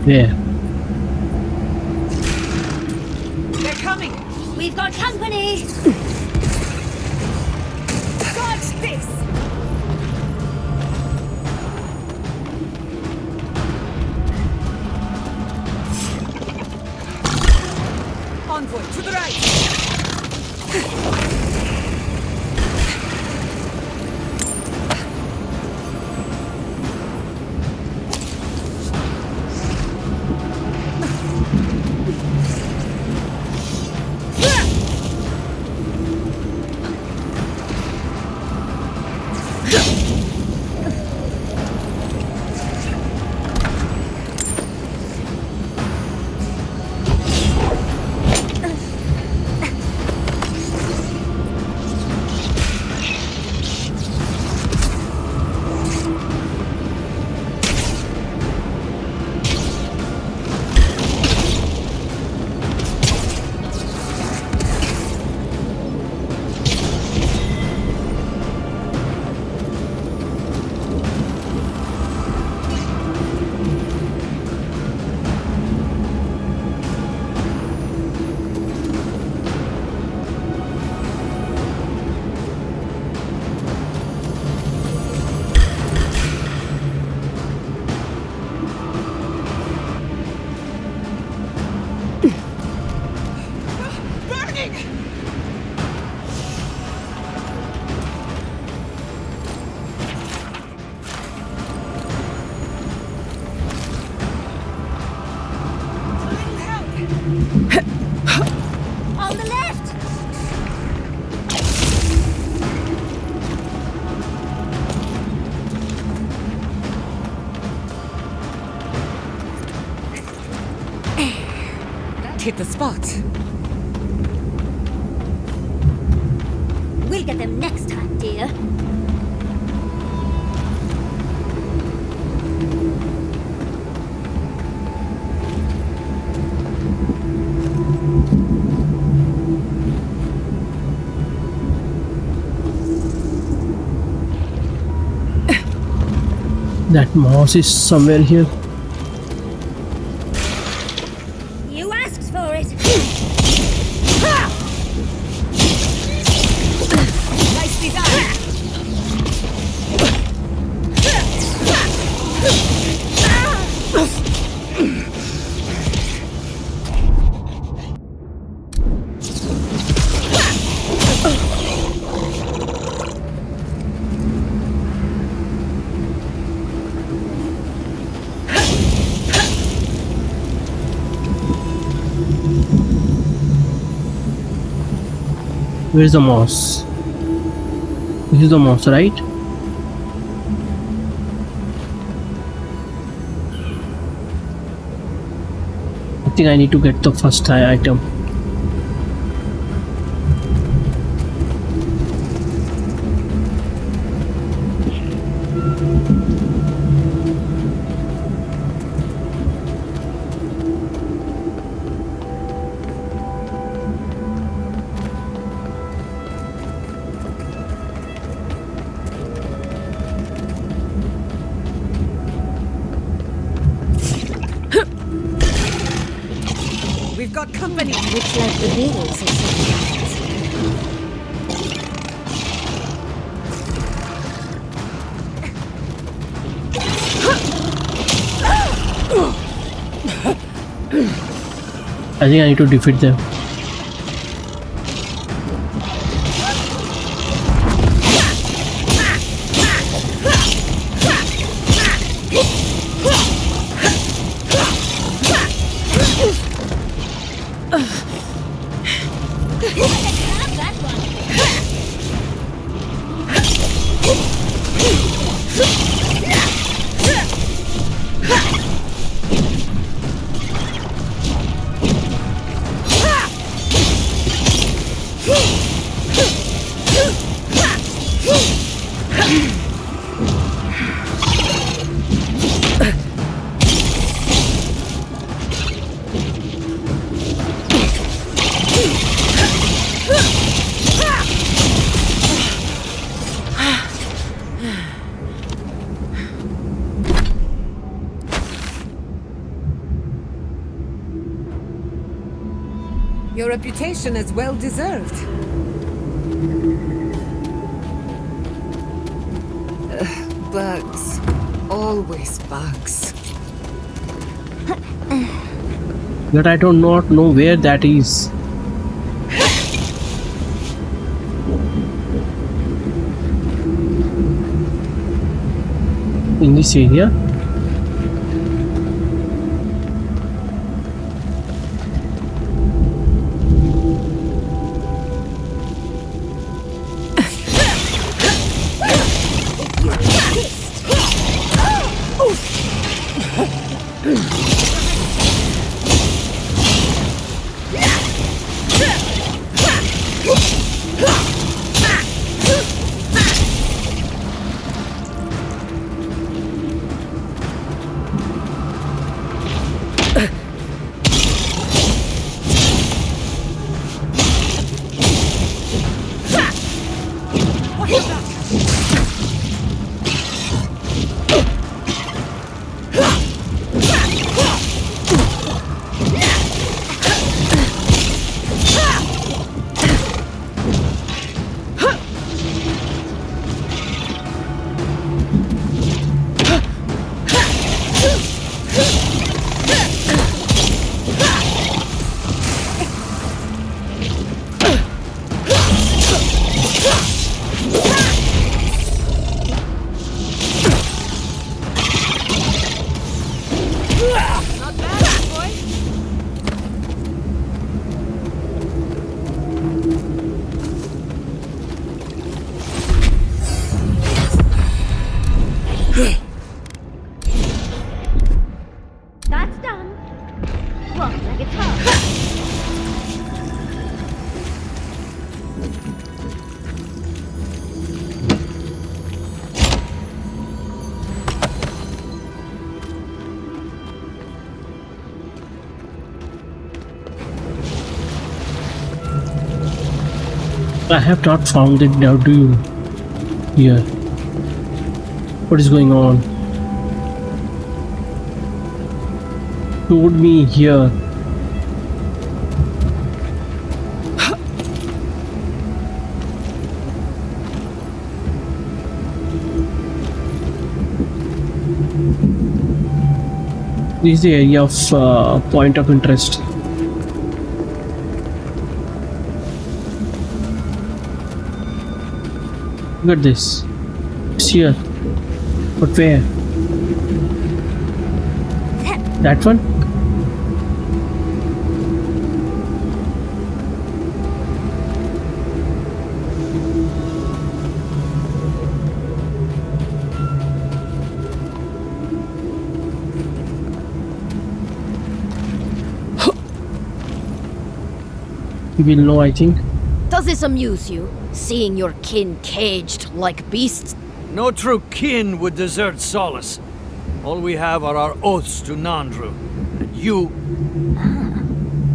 Yeah. They're coming! We've got company! Dodge this! Envoy, to the right! On the left! That hit the spot. We'll get them next time, dear. That mouse is somewhere here. You asked for it! Nicely done! Where's the mouse? This is the mouse, right? I think I need to get the first item. company. Looks like the beetles are sometimes. I think I need to defeat them. Your reputation is well deserved. Bugs. Always bugs. But I do not know where that is. In this area? That's done. Walk like it's hot. I have not found it now, do you? Here. What is going on? Told me here. This is the area of point of interest. Look at this. It's here. But where? That one? You will know, I think. Does this amuse you, seeing your kin caged like beasts? No true kin would desert Solace. All we have are our oaths to Nandru. And you...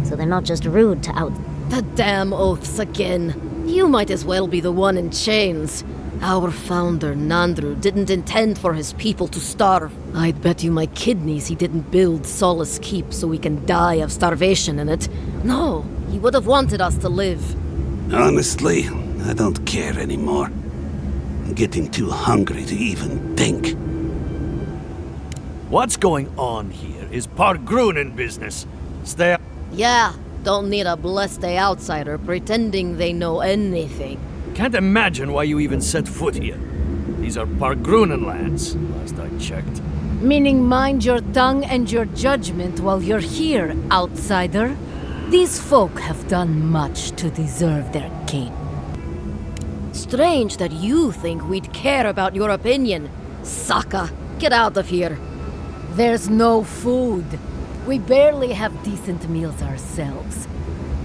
So they're not just rude to out... The damn oaths again. You might as well be the one in chains. Our founder, Nandru, didn't intend for his people to starve. I'd bet you my kidneys he didn't build Solace Keep so we can die of starvation in it. No, he would have wanted us to live. Honestly, I don't care anymore. I'm getting too hungry to even think. What's going on here is Pargrunen business. Stay... Yeah, don't need a blessed outsider pretending they know anything. Can't imagine why you even set foot here. These are Pargrunen lands, last I checked. Meaning mind your tongue and your judgment while you're here, outsider. These folk have done much to deserve their king. Strange that you think we'd care about your opinion. Saka, get out of here. There's no food. We barely have decent meals ourselves.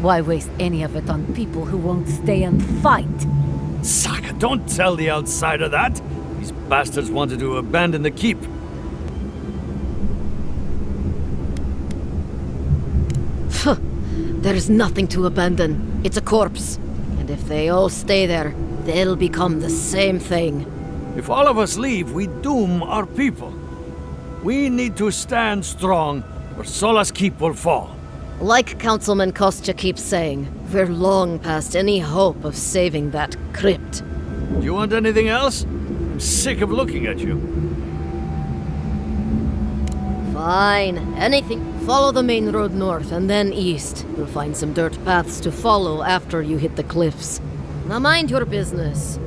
Why waste any of it on people who won't stay and fight? Saka, don't tell the outsider that! These bastards wanted to abandon the keep. There's nothing to abandon. It's a corpse. And if they all stay there, they'll become the same thing. If all of us leave, we doom our people. We need to stand strong, or Solace Keep will fall. Like Councilman Kostya keeps saying, we're long past any hope of saving that crypt. Do you want anything else? I'm sick of looking at you. Fine, anything. Follow the main road north and then east. You'll find some dirt paths to follow after you hit the cliffs. Now mind your business.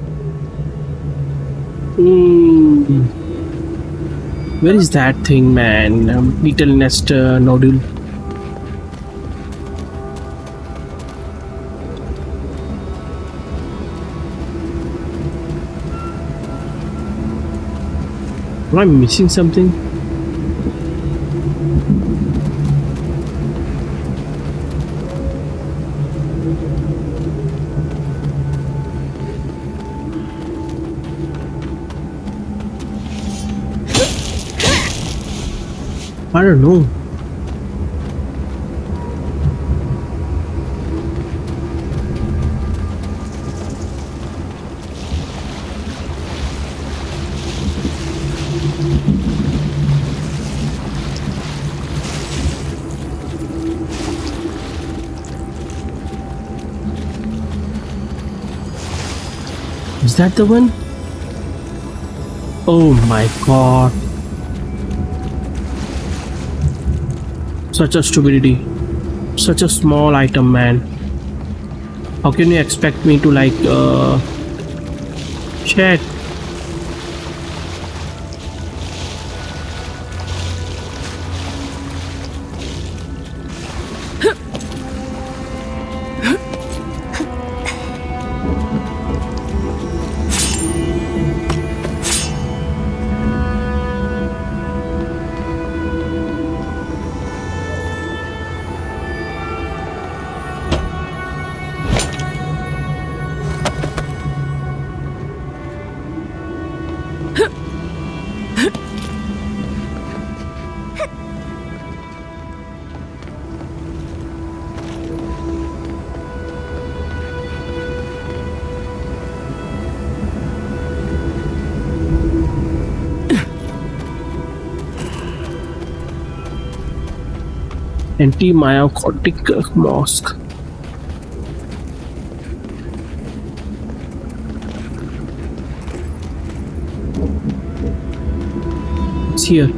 Where is that thing, man? Beetle nest nodule. Am I missing something? I don't know. Is that the one? Oh my god. Such a stupidity. Such a small item, man. How can you expect me to like shit. Anti-myotic mask. It's here.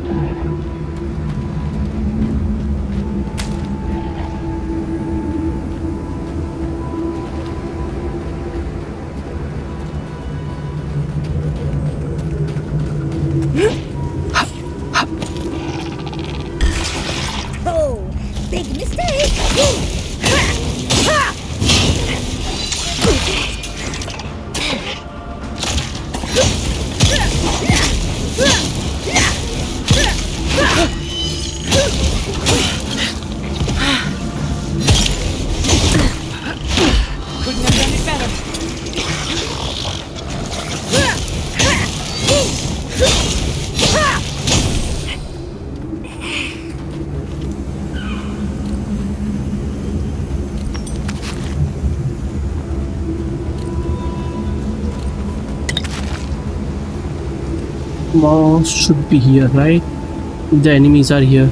Big mistake! Mouse should be here, right? The enemies are here.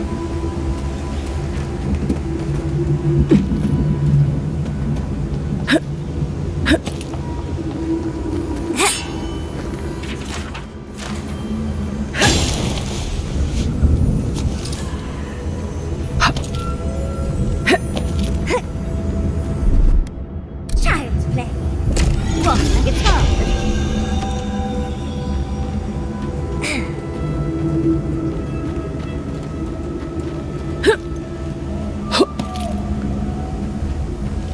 Child's play. What, like it's hard?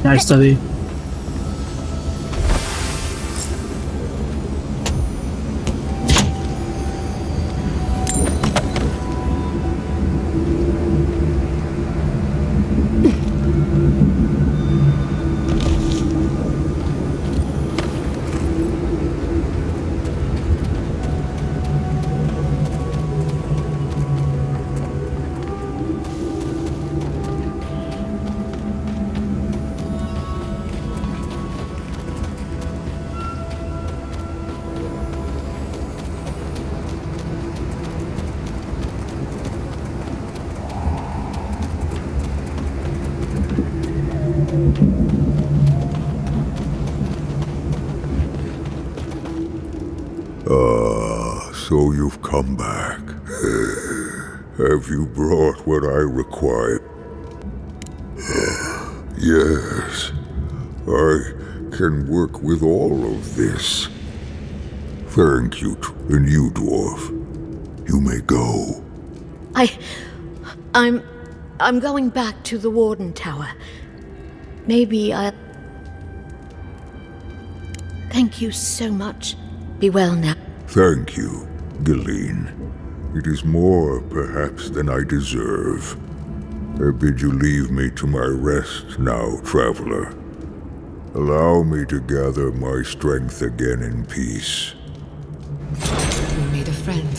That's the way. So you've come back. Have you brought what I require? Yes. I can work with all of this. Thank you, and you, dwarf. You may go. I'm going back to the Warden Tower. Maybe I... Thank you so much. Be well now. Thank you, Galeen. It is more, perhaps, than I deserve. I bid you leave me to my rest now, traveler. Allow me to gather my strength again in peace. We made a friend.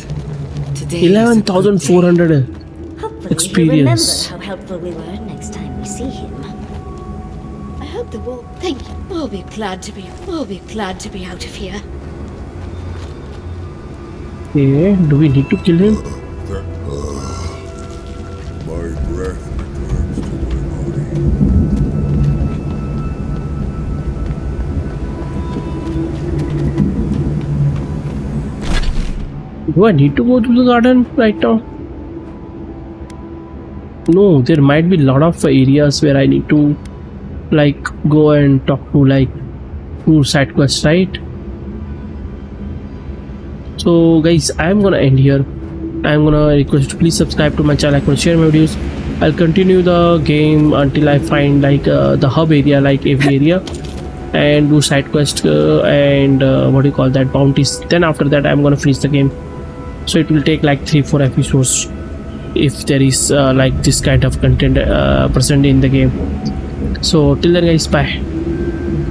Today 11,400 Hopefully experience. he'll remember how helpful we were next time we see him. I hope the war... Thank you. We'll be glad to be out of here. Okay, do we need to kill him? My breath returns to my body. Do I need to go to the garden right now? No, there might be a lot of areas where I need to like go and talk to like two side quests, right? So guys, I'm gonna end here. I'm gonna request you to please subscribe to my channel, like, share my videos. I'll continue the game until I find like the hub area, like every area, and do side quest and what do you call that, bounties. Then after that I'm gonna finish the game. So it will take like 3-4 episodes if there is like this kind of content present in the game. So till then guys, bye.